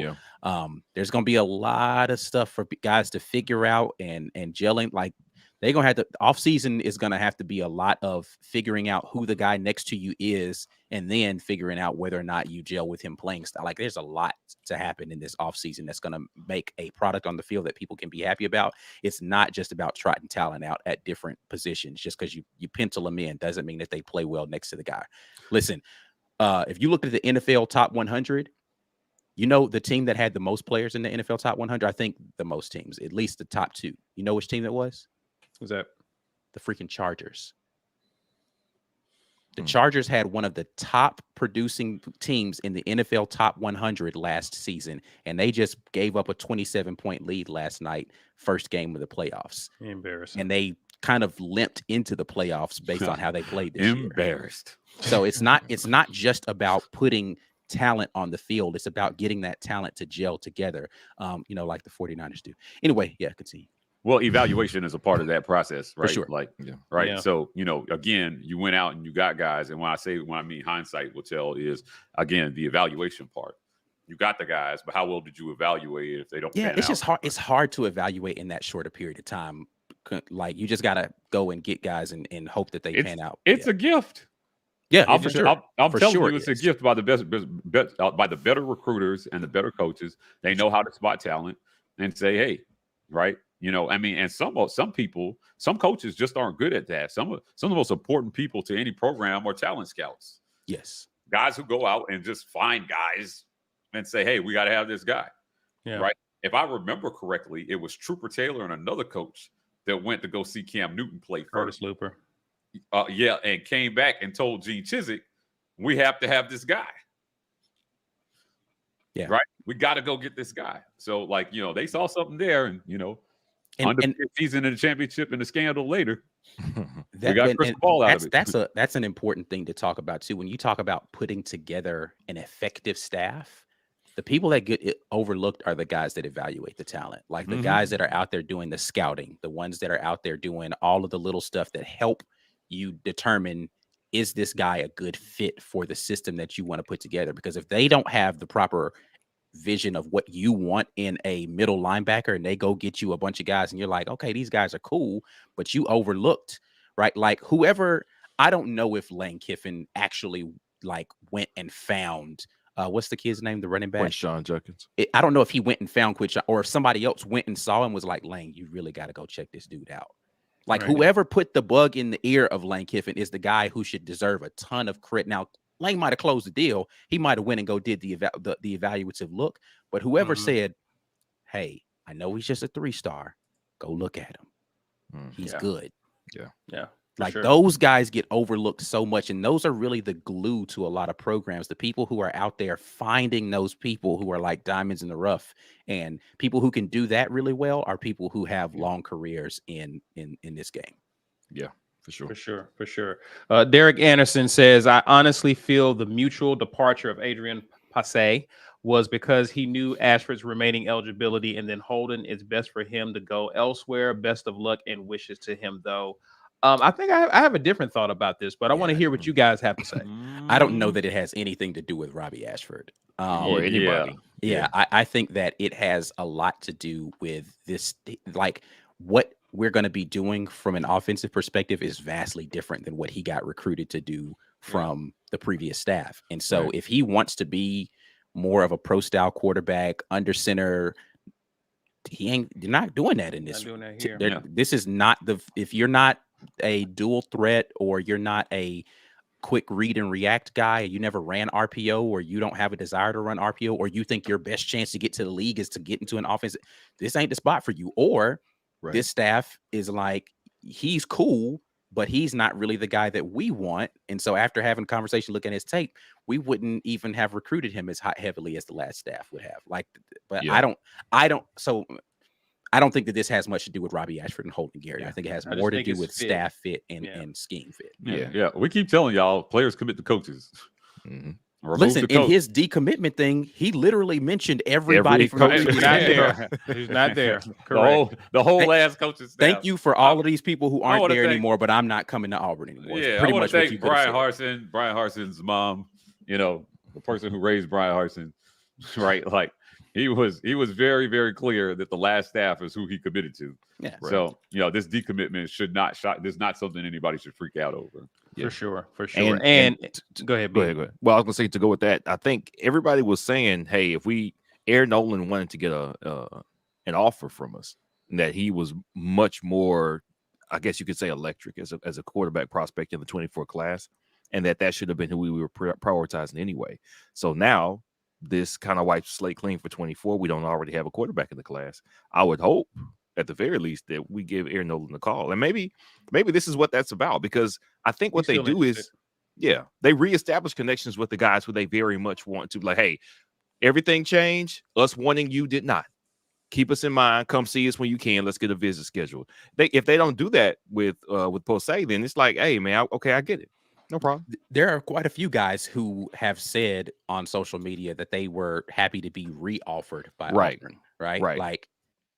there's going to be a lot of stuff for guys to figure out and gelling. Like, they're going to have to, off season is going to have to be a lot of figuring out who the guy next to you is, and then figuring out whether or not you gel with him playing style. Like, there's a lot to happen in this off season that's going to make a product on the field that people can be happy about. It's not just about trotting talent out at different positions. Just because you pencil them in doesn't mean that they play well next to the guy. Listen, if you look at the NFL top 100, the team that had the most players in the NFL top 100, I think the most teams, at least the top two. You know which team that was? Who's that? The freaking Chargers. The Chargers had one of the top producing teams in the NFL top 100 last season, and they just gave up a 27-point lead last night, first game of the playoffs. Embarrassing. And they kind of limped into the playoffs based on how they played this year. Embarrassed. So it's not just about putting talent on the field. It's about getting that talent to gel together, like the 49ers do. Anyway, continue. Well, evaluation is a part of that process, right? For sure. Right. Yeah. So, again, you went out and you got guys. And when I mean hindsight will tell is, again, the evaluation part. You got the guys, but how well did you evaluate it if they don't pan it's out? just hard. It's hard to evaluate in that short a period of time. Like, you just got to go and get guys and hope that they pan out. It's a gift. Yeah, I'm telling you, it's a gift by the better recruiters and the better coaches. They know how to spot talent. and say, hey, right? You know, I mean, and some people, some coaches just aren't good at that. Some of the most important people to any program are talent scouts. Yes. Guys who go out and just find guys and say, hey, we got to have this guy. Yeah. Right. If I remember correctly, it was Trooper Taylor and another coach that went to go see Cam Newton play Curtis first. Looper. Yeah, and came back and told Gene Chizik, we have to have this guy. Yeah. Right. We got to go get this guy. So, like, you know, they saw something there, and you know, under season in the championship and the scandal later. We got crystal ball out of it. That's an important thing to talk about too. When you talk about putting together an effective staff, the people that get overlooked are the guys that evaluate the talent, like the guys that are out there doing the scouting, the ones that are out there doing all of the little stuff that help you determine, is this guy a good fit for the system that you want to put together? Because if they don't have the proper vision of what you want in a middle linebacker and they go get you a bunch of guys and you're like, okay, these guys are cool, but you overlooked, right? Like whoever, I don't know if Lane Kiffin actually like went and found what's the kid's name, the running back? Sean Jenkins. I don't know if he went and found Quinshon, or if somebody else went and saw him was like, Lane, you really got to go check this dude out. Like whoever put the bug in the ear of Lane Kiffin is the guy who should deserve a ton of credit. Now, Lane might have closed the deal. He might have went and go did the evaluative look. But whoever said, hey, I know he's just a 3-star. Go look at him. He's good. Yeah. Like those guys get overlooked so much. And those are really the glue to a lot of programs. The people who are out there finding those people who are like diamonds in the rough, and people who can do that really well are people who have long careers in this game. Yeah. For sure. Derek Anderson says, I honestly feel the mutual departure of Adrian Passe was because he knew Ashford's remaining eligibility, and then Holden, it's best for him to go elsewhere. Best of luck and wishes to him, though. I think I have a different thought about this, but I want to hear what you guys have to say. I don't know that it has anything to do with Robbie Ashford or anybody. I think that it has a lot to do with this, like what we're going to be doing from an offensive perspective is vastly different than what he got recruited to do from the previous staff. And so if he wants to be more of a pro style quarterback under center, you're not doing that in this. Not doing that here. This is not if you're not a dual threat, or you're not a quick read and react guy, you never ran RPO, or you don't have a desire to run RPO, or you think your best chance to get to the league is to get into an offense, this ain't the spot for you. Or this staff is like, he's cool, but he's not really the guy that we want. And so after having a conversation, looking at his tape, we wouldn't even have recruited him as heavily as the last staff would have. Like, but I don't think that this has much to do with Robbie Ashford and Holden Gary. I think it has more to do with staff fit and scheme fit. Yeah. We keep telling y'all, players commit to coaches. Listen, in his decommitment thing, he literally mentioned everybody from coach. He's not there. He's not there. Correct. The whole last coaching staff. Thank you for all of these people who aren't there anymore, but I'm not coming to Auburn anymore. Yeah, I want to thank Brian Harsin, Brian Harson's mom, you know, the person who raised Brian Harsin, right? Like, he was very, very clear that the last staff is who he committed to. Yeah. So, you know, this decommitment should not shock. This is not something anybody should freak out over. For sure. And go ahead. Go ahead. Well, I was gonna say, to go with that, I think everybody was saying, hey, if Aaron Nolan wanted to get an offer from us, and that he was much more, I guess you could say, electric as a quarterback prospect in the 24 class, and that should have been who we were prioritizing anyway. So now this kind of wipes slate clean for 24. We don't already have a quarterback in the class. I would hope, at the very least, that we give Aaron Nolan a call. And maybe this is what that's about, because I think what they do is, they reestablish connections with the guys who they very much want to. Like, hey, everything changed. Us wanting you did not. Keep us in mind. Come see us when you can. Let's get a visit scheduled. If they don't do that with Posey, then it's like, hey, man, I get it. No problem. There are quite a few guys who have said on social media that they were happy to be re-offered by Auburn, right? Like,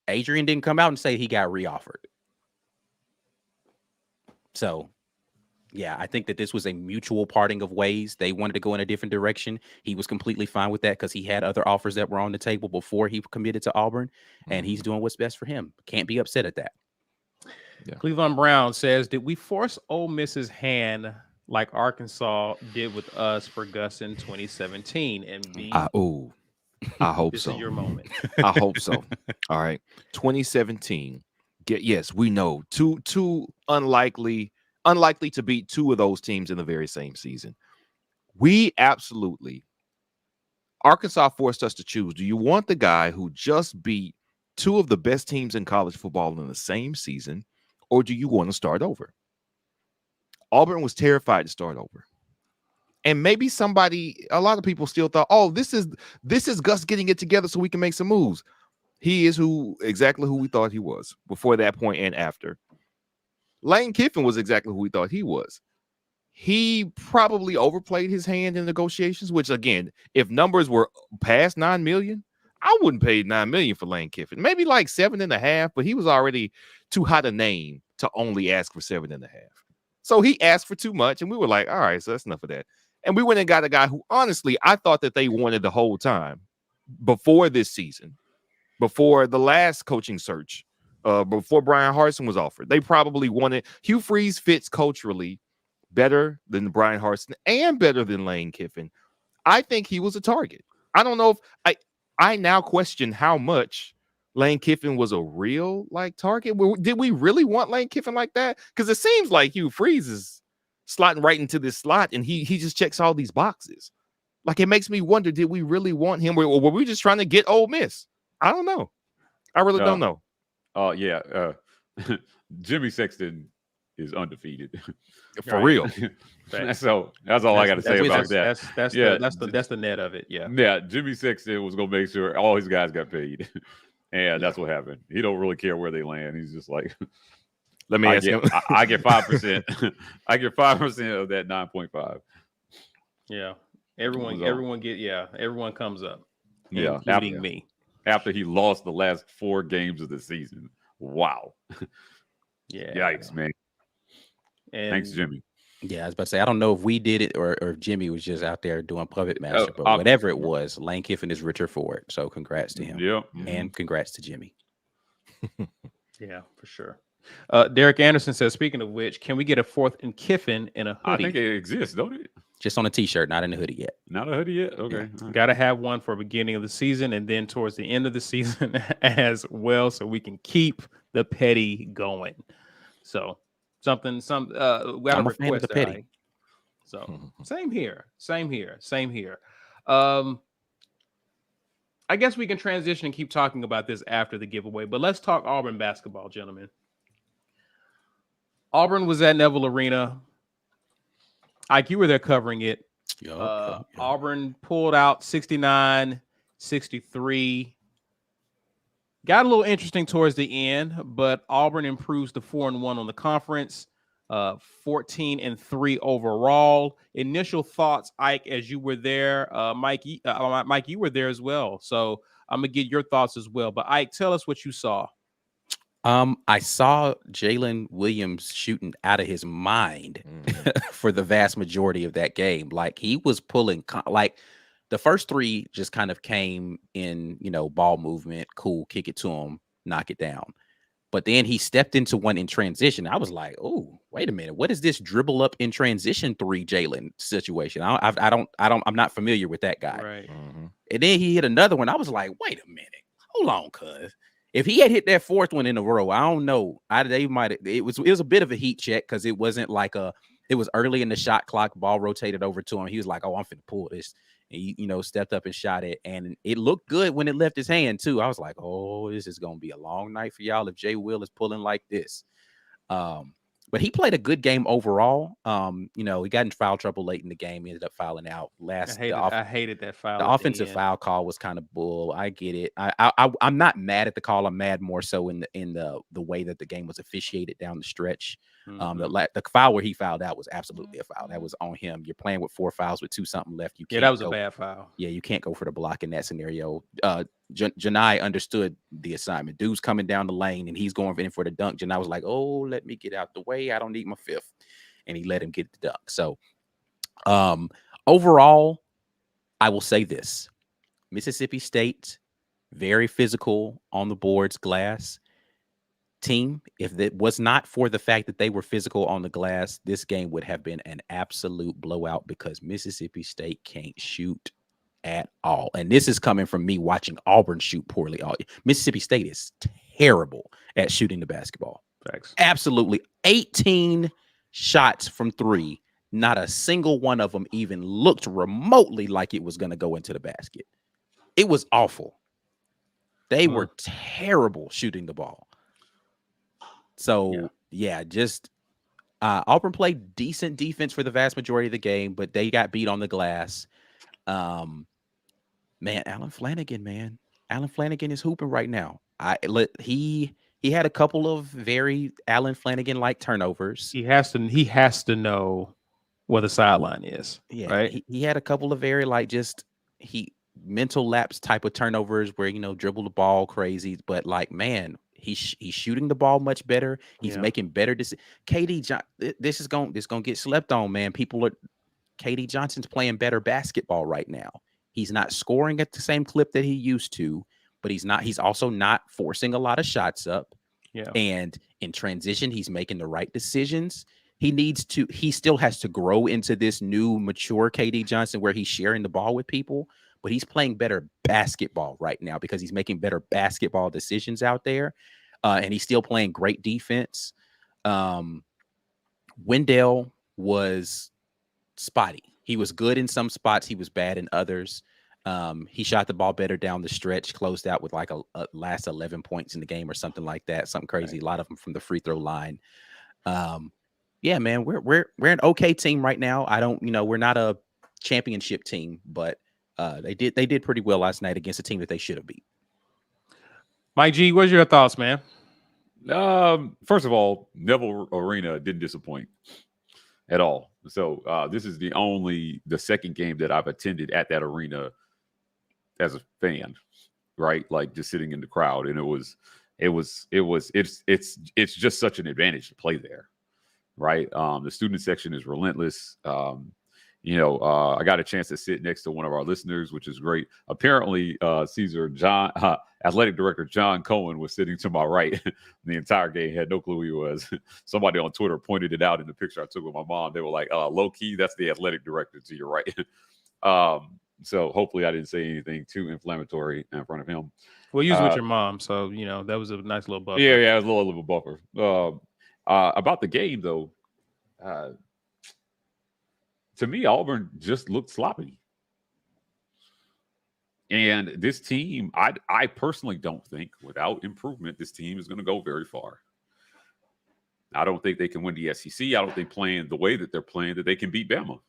Adrian didn't come out and say he got re-offered. So, yeah, I think that this was a mutual parting of ways. They wanted to go in a different direction. He was completely fine with that because he had other offers that were on the table before he committed to Auburn, and he's doing what's best for him. Can't be upset at that. Yeah. Cleveland Brown says, did we force Ole Miss's hand like Arkansas did with us for Gus in 2017? And I hope This so. is your moment. I hope so. All right. 2017. Yes, we know two unlikely to beat two of those teams in the very same season. We absolutely, Arkansas forced us to choose. Do you want the guy who just beat two of the best teams in college football in the same season, or do you want to start over? Auburn was terrified to start over. And maybe a lot of people still thought, oh, this is Gus getting it together so we can make some moves. He is exactly who we thought he was before that point and after. Lane Kiffin was exactly who we thought he was. He probably overplayed his hand in negotiations, which, again, if numbers were past 9 million, I wouldn't pay 9 million for Lane Kiffin. Maybe like 7.5, but he was already too hot a name to only ask for 7.5. So he asked for too much, and we were like, all right, so that's enough of that. And we went and got a guy who, honestly, I thought that they wanted the whole time before this season, before the last coaching search, before Brian Harsin was offered. They probably wanted. Hugh Freeze fits culturally better than Brian Harsin and better than Lane Kiffin. I think he was a target. I don't know if I now question how much Lane Kiffin was a real target. Did we really want Lane Kiffin like that? Because it seems like Hugh Freeze is slotting right into this slot, and he just checks all these boxes. It makes me wonder, did we really want him, or were we just trying to get Ole Miss? I don't know. I really don't know. Oh, yeah. Jimmy Sexton is undefeated. For real. So that's all I got to say about that. That's the net of it. Yeah. Yeah. Jimmy Sexton was going to make sure all his guys got paid. And that's what happened. He don't really care where they land. He's just like, let me ask him. I get 5%. I get 5% of that 9.5. Yeah. Everyone comes up. Yeah. Including me. After he lost the last 4 games of the season. Wow. Yeah. Yikes, man. And thanks, Jimmy. Yeah, I was about to say, I don't know if we did it or if Jimmy was just out there doing puppet master, but whatever it was, Lane Kiffin is richer for it. So congrats to him. Yep. And congrats to Jimmy. Yeah, for sure. Derek Anderson says, speaking of which, can we get a 4th and Kiffin in a hoodie? I think it exists, don't it? Just on a t-shirt, not in a hoodie yet. Not a hoodie yet? Okay. Yeah. Right. Got to have one for beginning of the season and then towards the end of the season as well, so we can keep the petty going. So we got a request. The petty. So same here. I guess we can transition and keep talking about this after the giveaway, but let's talk Auburn basketball, gentlemen. Auburn was at Neville Arena. Ike, you were there covering it. Auburn pulled out 69-63. Got a little interesting towards the end, but Auburn improves to 4-1 on the conference, 14-3 overall. Initial thoughts, Ike, as you were there. Mike, you were there as well. So I'm gonna get your thoughts as well. But Ike, tell us what you saw. I saw Jalen Williams shooting out of his mind for the vast majority of that game. He was pulling, the first 3 just kind of came in, ball movement, cool, kick it to him, knock it down. But then he stepped into one in transition. I was like, oh, wait a minute. What is this dribble up in transition 3 Jalen situation? I'm not familiar with that guy. Right. Mm-hmm. And then he hit another one. I was like, wait a minute. Hold on, cuz. If he had hit that 4th one in a row, I don't know. It was a bit of a heat check because it wasn't it was early in the shot clock, ball rotated over to him. He was like, oh, I'm finna pull this. And he, stepped up and shot it. And it looked good when it left his hand, too. I was like, oh, this is going to be a long night for y'all if Jay Will is pulling like this. But he played a good game overall. He got in foul trouble late in the game. He ended up fouling out. I hated that foul. The offensive foul call was kind of bull. I get it. I'm not mad at the call. I'm mad more so in the way that the game was officiated down the stretch. Mm-hmm. The foul where he fouled out was absolutely a foul. That was on him. You're playing with 4 fouls with 2 something left. That was a bad foul. Yeah, you can't go for the block in that scenario. Janai understood the assignment. Dude's coming down the lane and he's going in for the dunk. Janai was like, oh, let me get out the way. I don't need my 5th. And he let him get the dunk. So overall, I will say this. Mississippi State, very physical on the boards, glass team. If it was not for the fact that they were physical on the glass, this game would have been an absolute blowout because Mississippi State can't shoot at all. And this is coming from me watching Auburn shoot poorly. Mississippi State is terrible at shooting the basketball. Facts. Absolutely. 18 shots from three. Not a single one of them even looked remotely like it was going to go into the basket. It was awful. They were terrible shooting the ball. So, just Auburn played decent defense for the vast majority of the game, but they got beat on the glass. Alan Flanagan is hooping right now. He had a couple of very Alan Flanagan-like turnovers. He has to know where the sideline is. Yeah, right. He had a couple of very mental lapse type of turnovers where dribble the ball crazy, but he's shooting the ball much better. He's making better decisions. This is gonna get slept on, man. KD Johnson's playing better basketball right now. He's not scoring at the same clip that he used to, but he's also not forcing a lot of shots up. Yeah. And in transition, he's making the right decisions. He still has to grow into this new mature KD Johnson where he's sharing the ball with people, but he's playing better basketball right now because he's making better basketball decisions out there. And he's still playing great defense. Wendell was spotty. He was good in some spots. He was bad in others. He shot the ball better down the stretch, closed out with a last 11 points in the game or something like that. Something crazy. Right. A lot of them from the free throw line. Yeah, man, we're an okay team right now. We're not a championship team, but they did pretty well last night against a team that they should have beat. Mike G, what's your thoughts, man? First of all, Neville Arena didn't disappoint at all. So this is the second game that I've attended at that arena as a fan, right? Like just sitting in the crowd, and it's just such an advantage to play there, right? The student section is relentless. I got a chance to sit next to one of our listeners, which is great. Apparently, athletic director John Cohen was sitting to my right the entire game. Had no clue who he was. Somebody on Twitter pointed it out in the picture I took with my mom. They were like, low key, that's the athletic director to your right. So hopefully I didn't say anything too inflammatory in front of him. Well, you was with your mom, so that was a nice little buffer. Yeah, it was a little buffer. About the game though, to me, Auburn just looked sloppy. And this team, I personally don't think without improvement, this team is going to go very far. I don't think they can win the SEC. I don't think playing the way that they're playing that they can beat Bama.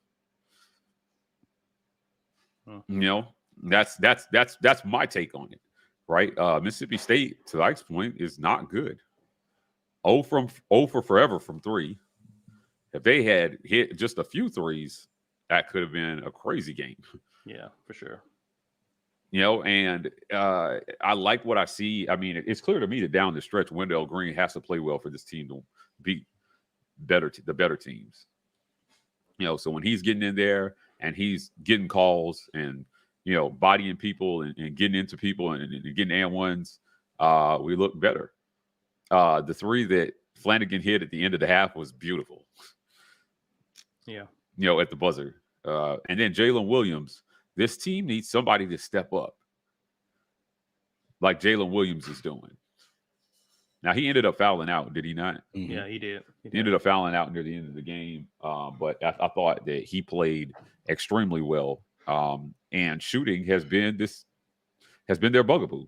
That's my take on it, right? Mississippi State, to Ike's point, is not good. 0 for forever from three. If they had hit just a few threes, that could have been a crazy game. Yeah, for sure. And I like what I see. I mean, it's clear to me that down the stretch, Wendell Green has to play well for this team to beat the better teams. So when he's getting in there and he's getting calls and, bodying people and getting into people and getting and-ones, we look better. The three that Flanagan hit at the end of the half was beautiful. Yeah. At the buzzer. And then Jalen Williams, this team needs somebody to step up like Jalen Williams is doing. Now, he ended up fouling out, did he not? Mm-hmm. Yeah, he did. He ended up fouling out near the end of the game. But I thought that he played extremely well. And shooting has been their bugaboo.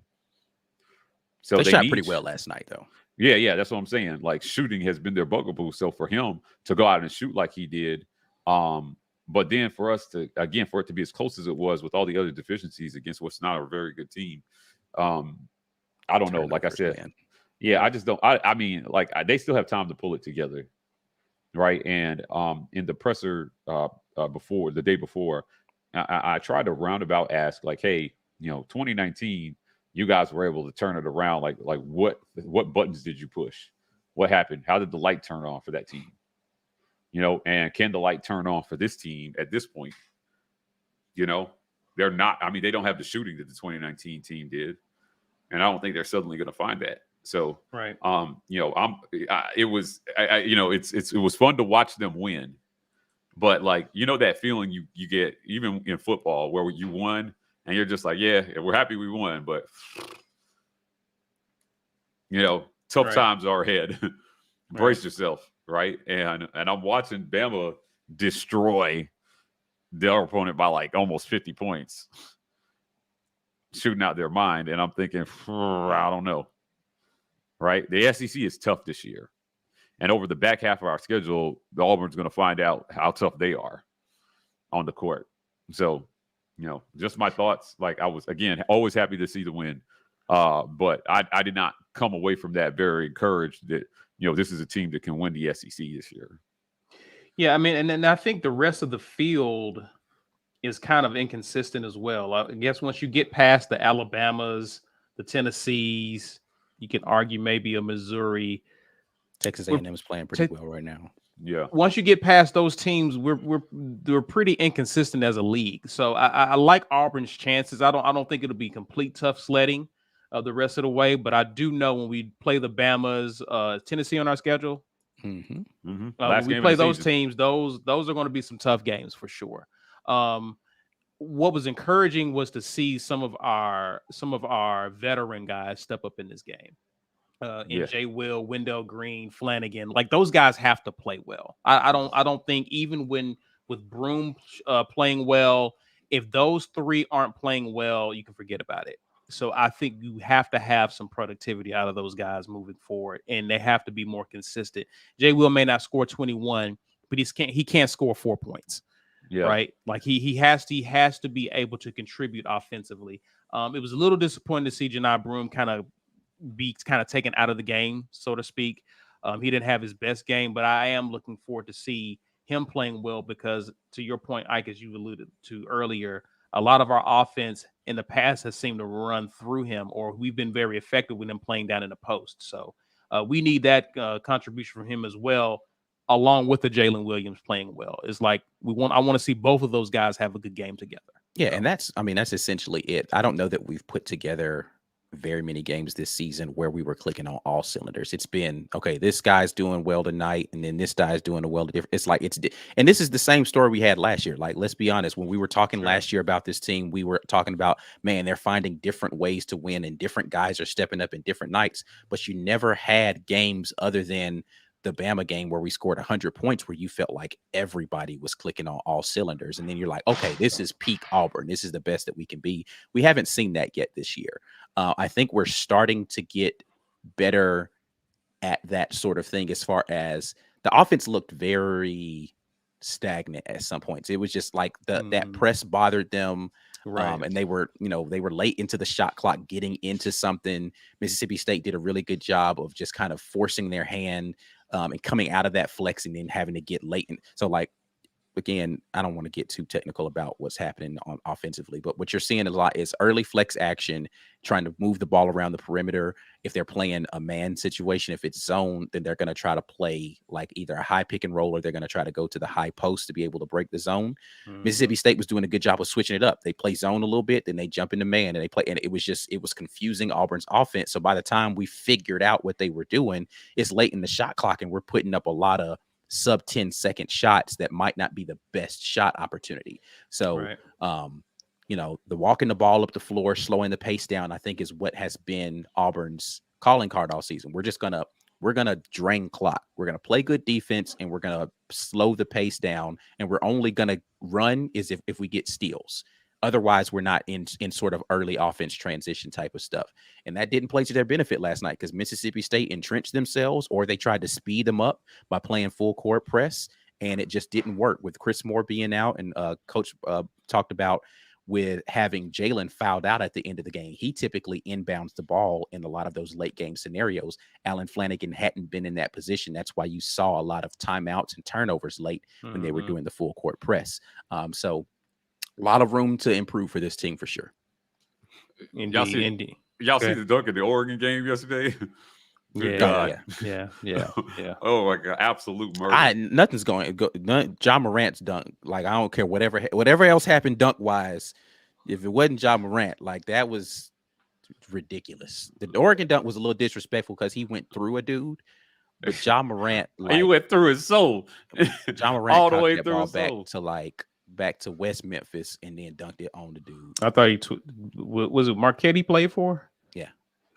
So they shot pretty well last night, though. Yeah, that's what I'm saying. Like, shooting has been their bugaboo. So for him to go out and shoot like he did, but then for it to be as close as it was with all the other deficiencies against what's not a very good team, I don't know. Like I said, man. Yeah, I just don't. I mean, they still have time to pull it together, right? And in the presser before the day before, I tried to roundabout ask, like, hey, 2019. You guys were able to turn it around. Like what buttons did you push? What happened? How did the light turn on for that team? And can the light turn on for this team at this point? They're not. I mean, they don't have the shooting that the 2019 team did, and I don't think they're suddenly going to find that. So, right. It was fun to watch them win, But like, you know, that feeling you get even in football where you won and you're just like, yeah, we're happy we won, but you know, tough times are ahead. Brace yourself, right? And I'm watching Bama destroy their opponent by like almost 50 points, shooting out their mind. And I'm thinking, I don't know, right? The SEC is tough this year. And over the back half of our schedule, the Auburn's going to find out how tough they are on the court. So, you know, just my thoughts. Like, I was, again, always happy to see the win. But I did not come away from that very encouraged that, you know, this is a team that can win the SEC this year. Yeah, I mean, and then I think the rest of the field is kind of inconsistent as well. I guess once you get past the Alabamas, the Tennessees, you can argue maybe a Missouri. Texas A&M is playing pretty well right now. Yeah. Once you get past those teams, we're pretty inconsistent as a league. So I like Auburn's chances. I don't think it'll be complete tough sledding the rest of the way, but I do know when we play the Bamas, Tennessee on our schedule. Mm-hmm. Mm-hmm. When we play those teams, those are going to be some tough games for sure. What was encouraging was to see some of our veteran guys step up in this game. NJ Will, Wendell Green, Flanagan, like those guys have to play well. I don't think even with Broom playing well, if those three aren't playing well, you can forget about it. So I think you have to have some productivity out of those guys moving forward, and they have to be more consistent. Jay Will may not score 21, but he can't score 4 points. Yeah. Right. Like he has to be able to contribute offensively. It was a little disappointing to see Janai Broom kind of taken out of the game, so to speak. He didn't have his best game, but I am looking forward to see him playing well because, to your point, Ike, as you alluded to earlier, a lot of our offense in the past has seemed to run through him, or we've been very effective with him playing down in the post. So we need that contribution from him as well, along with the Jalen Williams playing well. It's like I want to see both of those guys have a good game together. Yeah, so. And that's essentially it. I don't know that we've put together very many games this season where we were clicking on all cylinders. It's been, okay, this guy's doing well tonight, and then this guy's doing well. It's like, and this is the same story we had last year. Like, let's be honest, when we were talking last year about this team, we were talking about, man, they're finding different ways to win, and different guys are stepping up in different nights, but you never had games other than the Bama game where we scored 100 points where you felt like everybody was clicking on all cylinders. And then you're like, okay, this is peak Auburn. This is the best that we can be. We haven't seen that yet this year. I think we're starting to get better at that sort of thing, as far as the offense looked very stagnant at some points. It was just like that press bothered them. Right. And they were late into the shot clock getting into something. Mississippi State did a really good job of just kind of forcing their hand and coming out of that flexing and having to get late. So, like, again, I don't want to get too technical about what's happening on offensively, but what you're seeing a lot is early flex action, trying to move the ball around the perimeter. If they're playing a man situation, if it's zone, then they're going to try to play like either a high pick and roll, or they're going to try to go to the high post to be able to break the zone. Mississippi State was doing a good job of switching it up. They play zone a little bit, then they jump into man, and they play, and it was confusing Auburn's offense. So by the time we figured out what they were doing, it's late in the shot clock, and we're putting up a lot of sub 10-second shots that might not be the best shot opportunity. So, the walking the ball up the floor, slowing the pace down, I think is what has been Auburn's calling card all season. We're going to drain clock. We're going to play good defense, and we're going to slow the pace down. And we're only going to run if we get steals. Otherwise, we're not in sort of early offense transition type of stuff. And that didn't play to their benefit last night, because Mississippi State entrenched themselves, or they tried to speed them up by playing full court press, and it just didn't work with Chris Moore being out. And Coach talked about with having Jalen fouled out at the end of the game. He typically inbounds the ball in a lot of those late game scenarios. Alan Flanagan hadn't been in that position. That's why you saw a lot of timeouts and turnovers late when they were doing the full court press. So a lot of room to improve for this team for sure. Y'all see the dunk in the Oregon game yesterday? Yeah. Oh my God, absolute murder. Nothing's going. Ja Morant's dunk. Like, I don't care whatever else happened dunk wise. If it wasn't Ja Morant, like, that was ridiculous. The Oregon dunk was a little disrespectful because he went through a dude, But Ja Morant, He went through his soul. Ja Morant all the caught way that through ball his soul. back to West Memphis and then dunked it on the dude. I thought was it Marquette he played for? Yeah.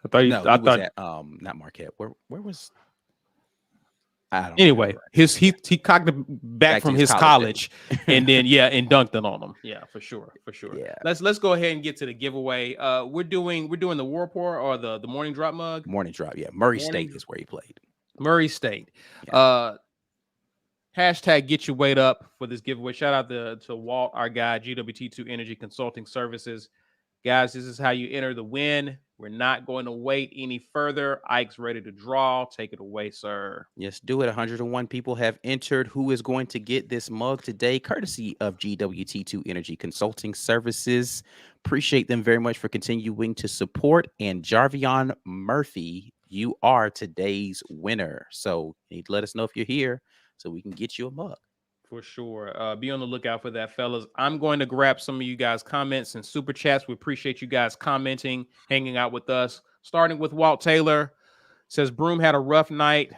I thought he was at not Marquette. Where was I don't anyway, remember. he cocked it back from his college and then and dunked it on him. Yeah, for sure. Yeah. Let's go ahead and get to the giveaway. We're doing the War Report or the morning drop mug. Morning drop, yeah. Murray State is where he played. Murray State. Yeah. Hashtag get your weight up for this giveaway. Shout out to Walt, our guy, GWT2 Energy Consulting Services. Guys, this is how you enter the win. We're not going to wait any further. Ike's ready to draw. Take it away, sir. Yes, do it. 101 people have entered. Who is going to get this mug today? Courtesy of GWT2 Energy Consulting Services. Appreciate them very much for continuing to support. And Jarvion Murphy, you are today's winner. So you need to let us know if you're here so we can get you a mug. For sure. Be on the lookout for that, fellas. I'm going to grab some of you guys' comments and super chats. We appreciate you guys commenting, hanging out with us. Starting with Walt Taylor. Says, Broome had a rough night.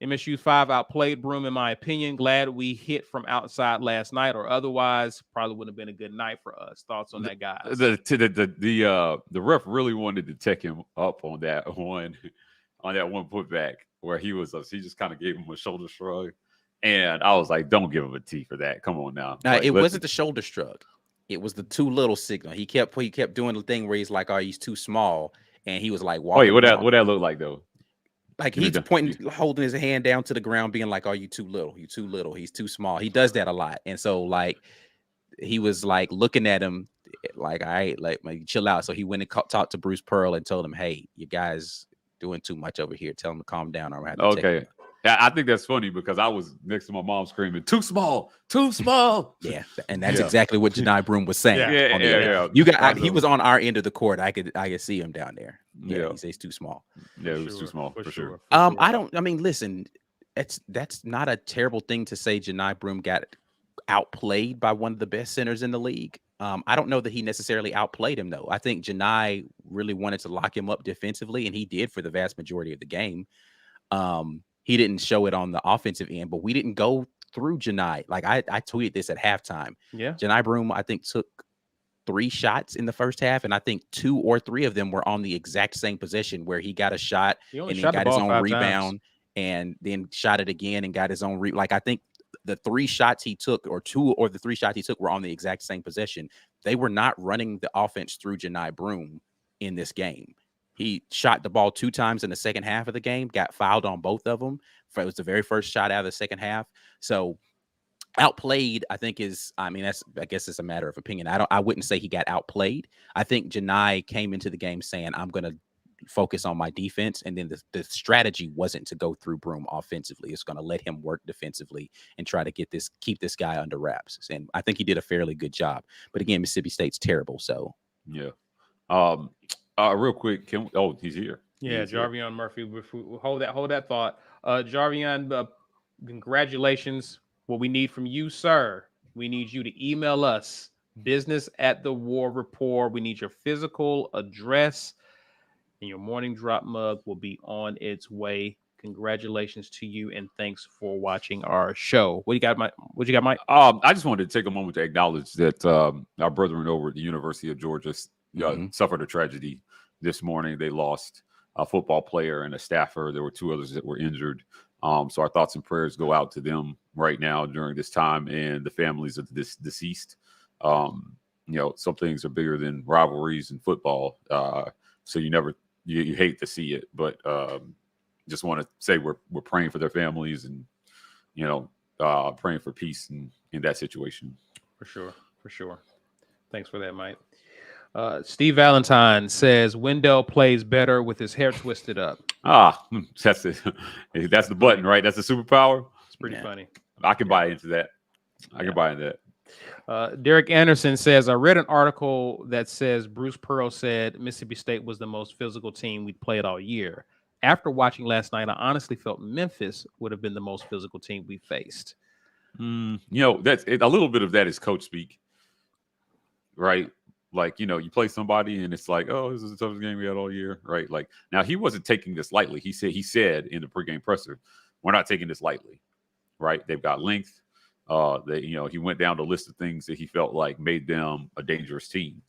MSU 5 outplayed Broome, in my opinion. Glad we hit from outside last night, or otherwise probably wouldn't have been a good night for us. Thoughts on that, guys? The ref really wanted to check him up on that one putback where he just kind of gave him a shoulder shrug. And I was like, don't give him a T for that. Come on now. Like, it wasn't the shoulder shrug. It was the too little signal. He kept doing the thing where he's like, oh, he's too small. And he was like, wait, what that look like though? Like he's pointing, holding his hand down to the ground, being like, "Are you too little? You too little. He's too small." He does that a lot, and so like he was like looking at him, like, "All right, like chill out." So he went and talked to Bruce Pearl and told him, "Hey, you guys doing too much over here. Tell him to calm down." Or okay. Yeah, I think that's funny because I was next to my mom screaming, "Too small, too small." Yeah, and that's exactly what Janai Broome was saying. Yeah. You got he was on our end of the court. I could see him down there. Yeah, he says too small. Yeah, it was too small for sure. I mean, listen, that's not a terrible thing to say. Janai Broome got outplayed by one of the best centers in the league. I don't know that he necessarily outplayed him though. I think Janai really wanted to lock him up defensively, and he did for the vast majority of the game. He didn't show it on the offensive end, but we didn't go through Janai. Like I tweeted this at halftime. Yeah, Janai Broome, I think, took 3 shots in the first half, and I think 2 or 3 of them were on the exact same possession where he got a shot and then got his own rebound and then shot it again and got his own like I think the 3 shots he took, or 2 or the 3 shots he took, were on the exact same possession. They were not running the offense through Janai Broome in this game. He shot the ball 2 times in the second half of the game, got fouled on both of them. It was the very first shot out of the second half. So outplayed, I think I guess it's a matter of opinion. I wouldn't say he got outplayed. I think Janai came into the game saying, I'm going to focus on my defense. And then the strategy wasn't to go through Broome offensively. It's going to let him work defensively and try to keep this guy under wraps. And I think he did a fairly good job. But again, Mississippi State's terrible. So yeah. Real quick, he's here. Yeah, Jarvion Murphy. Hold that thought. Jarvion, congratulations. What we need from you, sir, we need you to email us, business@thewar report. We need your physical address, and your morning drop mug will be on its way. Congratulations to you, and thanks for watching our show. What you got, Mike? I just wanted to take a moment to acknowledge that our brethren over at the University of Georgia suffered a tragedy this morning. They lost a football player and a staffer. There were 2 others that were injured. So our thoughts and prayers go out to them right now during this time and the families of this deceased. Some things are bigger than rivalries in football. So you hate to see it, but just want to say we're praying for their families and, praying for peace in that situation. For sure. Thanks for that, Mike. Steve Valentine says Wendell plays better with his hair twisted up. That's it. That's the button, right? That's the superpower. It's pretty funny. I can buy into that. I can buy into that. Derek Anderson says, I read an article that says Bruce Pearl said Mississippi State was the most physical team we'd played all year. After watching last night, I honestly felt Memphis would have been the most physical team we faced. That's it. A little bit of that is coach speak, right? Like, you play somebody and it's like, oh, this is the toughest game we had all year, right? Like, now he wasn't taking this lightly. He said in the pregame presser, we're not taking this lightly, right? They've got length. He went down the list of things that he felt like made them a dangerous team.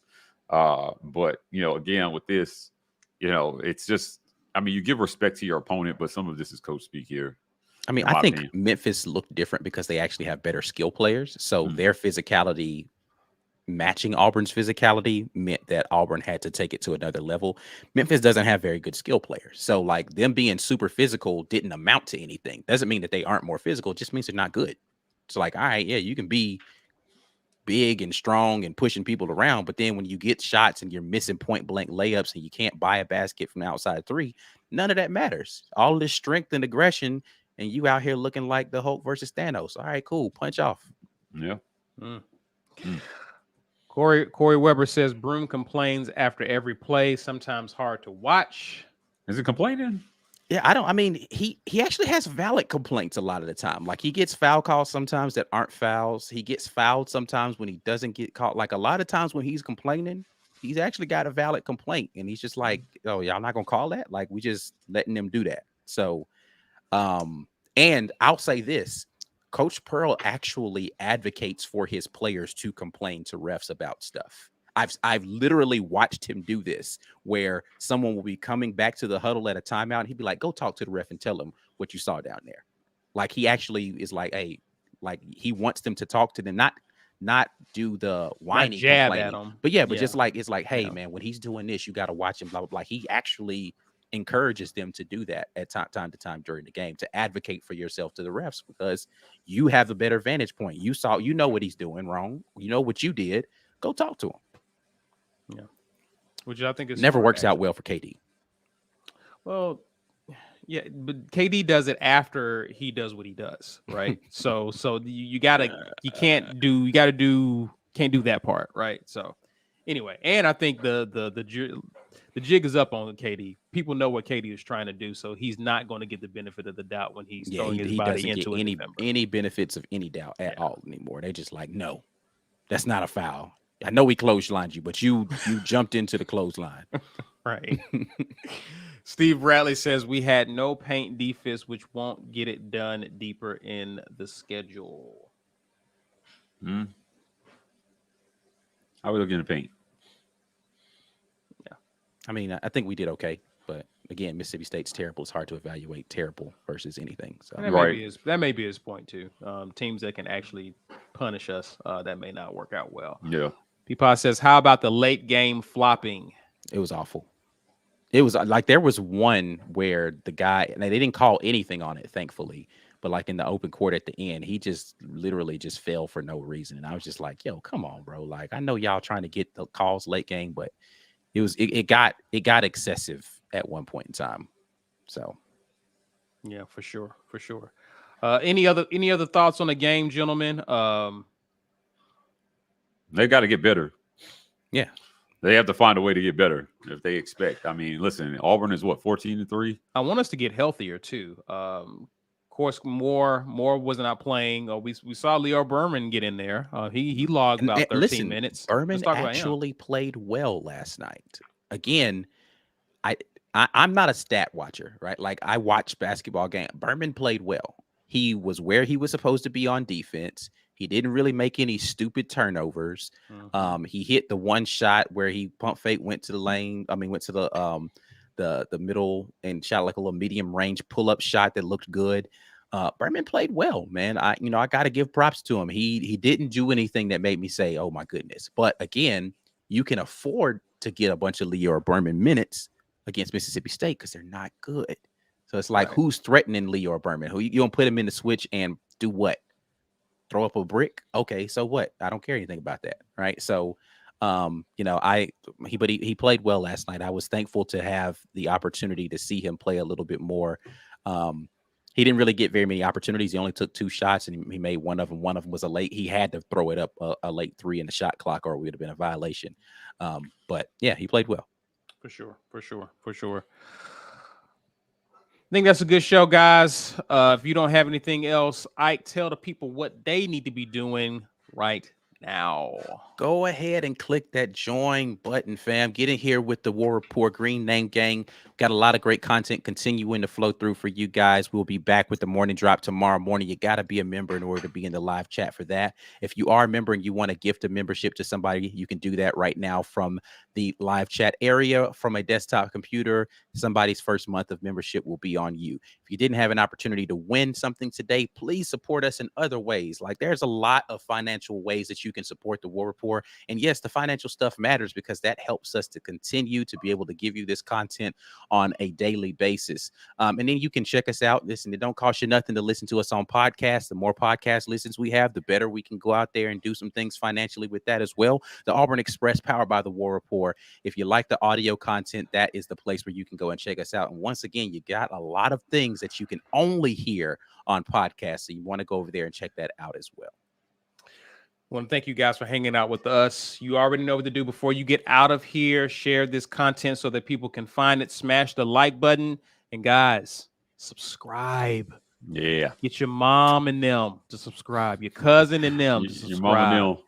But again, with this, it's just, I mean, you give respect to your opponent, but some of this is coach speak here. I mean, I think Memphis looked different because they actually have better skill players. So their physicality matching Auburn's physicality meant that Auburn had to take it to another level. Memphis doesn't have very good skill players. So like them being super physical didn't amount to anything. Doesn't mean that they aren't more physical. It just means they're not good. It's like, all right, yeah, you can be big and strong and pushing people around, but then when you get shots and you're missing point blank layups and you can't buy a basket from outside three, none of that matters. All this strength and aggression, and you out here looking like the Hulk versus Thanos. All right, cool. Punch off. Yeah. Corey Weber says Broom complains after every play, sometimes hard to watch. Is it complaining? Yeah, I mean, he actually has valid complaints a lot of the time. Like he gets foul calls sometimes that aren't fouls. He gets fouled sometimes when he doesn't get caught. Like a lot of times when he's complaining, he's actually got a valid complaint. And he's just like, oh, y'all not gonna call that? Like we just letting them do that. So and I'll say this, Coach Pearl actually advocates for his players to complain to refs about stuff. I've literally watched him do this, where someone will be coming back to the huddle at a timeout and he'd be like, go talk to the ref and tell him what you saw down there. Like he actually is like, hey, like he wants them to talk to them, not do the whining, jab at them. But just like, it's like, hey man, when he's doing this, you got to watch him, blah, blah, blah. He actually encourages them to do that at time to time during the game, to advocate for yourself to the refs, because you have a better vantage point. You know what he's doing wrong. You know what you did. Go talk to him. Yeah, which I think is never works out well for KD. Well, yeah, but KD does it after he does what he does, right? so can't do that part, right? So anyway, and I think the jig is up on KD. People know what KD is trying to do, so he's not going to get the benefit of the doubt when he's throwing his body into any benefits of any doubt at all anymore. They just like, no, that's not a foul. I know we clotheslined you, but you jumped into the clothesline. Right. Steve Bradley says we had no paint defense, which won't get it done deeper in the schedule. How are we looking at paint? Yeah. I mean, I think we did okay, but again, Mississippi State's terrible. It's hard to evaluate terrible versus anything. So that may be his point too. Teams that can actually punish us, that may not work out well. Yeah. Peapod says, how about the late game flopping? It was awful. It was like there was one where the guy, and they didn't call anything on it, thankfully, but like in the open court at the end, he just literally just fell for no reason. And I was just like, yo, come on, bro. Like, I know y'all trying to get the calls late game, but it got excessive at one point in time. So yeah, for sure. Any other thoughts on the game, gentlemen? They got to get better. Yeah. They have to find a way to get better if they expect. I mean, listen, Auburn is what, 14-3? I want us to get healthier too. Of course, Moore was not playing. We saw Leo Berman get in there. He logged about 13 minutes. Berman actually played well last night. Again, I'm not a stat watcher, right? Like I watch basketball game. Berman played well. He was where he was supposed to be on defense. He didn't really make any stupid turnovers. Mm-hmm. He hit the one shot where he pump fake, went to the middle and shot like a little medium range pull-up shot that looked good. Berman played well, man. I got to give props to him. He didn't do anything that made me say, oh my goodness. But again, you can afford to get a bunch of Leo Berman minutes against Mississippi State because they're not good. So it's like, who's threatening Leo Berman? Who you don't put him in the switch and do what? Throw up a brick? Okay, so what? I don't care anything about that, right? So, he played well last night. I was thankful to have the opportunity to see him play a little bit more. He didn't really get very many opportunities. He only took 2 shots and he made one of them. One of them was a late. He had to throw it up a late 3 in the shot clock, or it would have been a violation. But yeah, he played well. For sure. I think that's a good show, guys. If you don't have anything else, Ike, tell the people what they need to be doing right now. Go ahead and click that join button, fam. Get in here with the War Report Green Name Gang. Got a lot of great content continuing to flow through for you guys. We'll be back with the morning drop tomorrow morning. You got to be a member in order to be in the live chat for that. If you are a member and you want to gift a membership to somebody, you can do that right now from the live chat area from a desktop computer. Somebody's first month of membership will be on you. If you didn't have an opportunity to win something today, please support us in other ways. Like, there's a lot of financial ways that you can support the War Report. And yes, the financial stuff matters because that helps us to continue to be able to give you this content on a daily basis. And then you can check us out. Listen, it don't cost you nothing to listen to us on podcasts. The more podcast listens we have, the better we can go out there and do some things financially with that as well. The Auburn Express, powered by the War Report. If you like the audio content, that is the place where you can go and check us out. And once again, you got a lot of things that you can only hear on podcasts. So you want to go over there and check that out as well. I want to thank you guys for hanging out with us. You already know what to do before you get out of here. Share this content so that people can find it. Smash the like button. And guys, subscribe. Yeah. Get your mom and them to subscribe. Your cousin and them to subscribe. Your mom and them.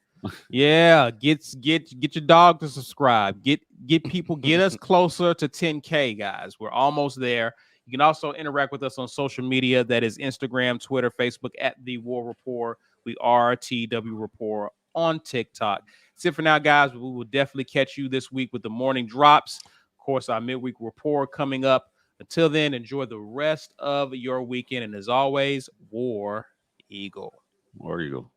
Yeah. Get your dog to subscribe. Get people, get us closer to 10K, guys. We're almost there. You can also interact with us on social media. That is Instagram, Twitter, Facebook at The War Report. We are TW Report on TikTok. That's it for now, guys. We will definitely catch you this week with the morning drops. Of course, our midweek report coming up. Until then, enjoy the rest of your weekend. And as always, War Eagle. War Eagle.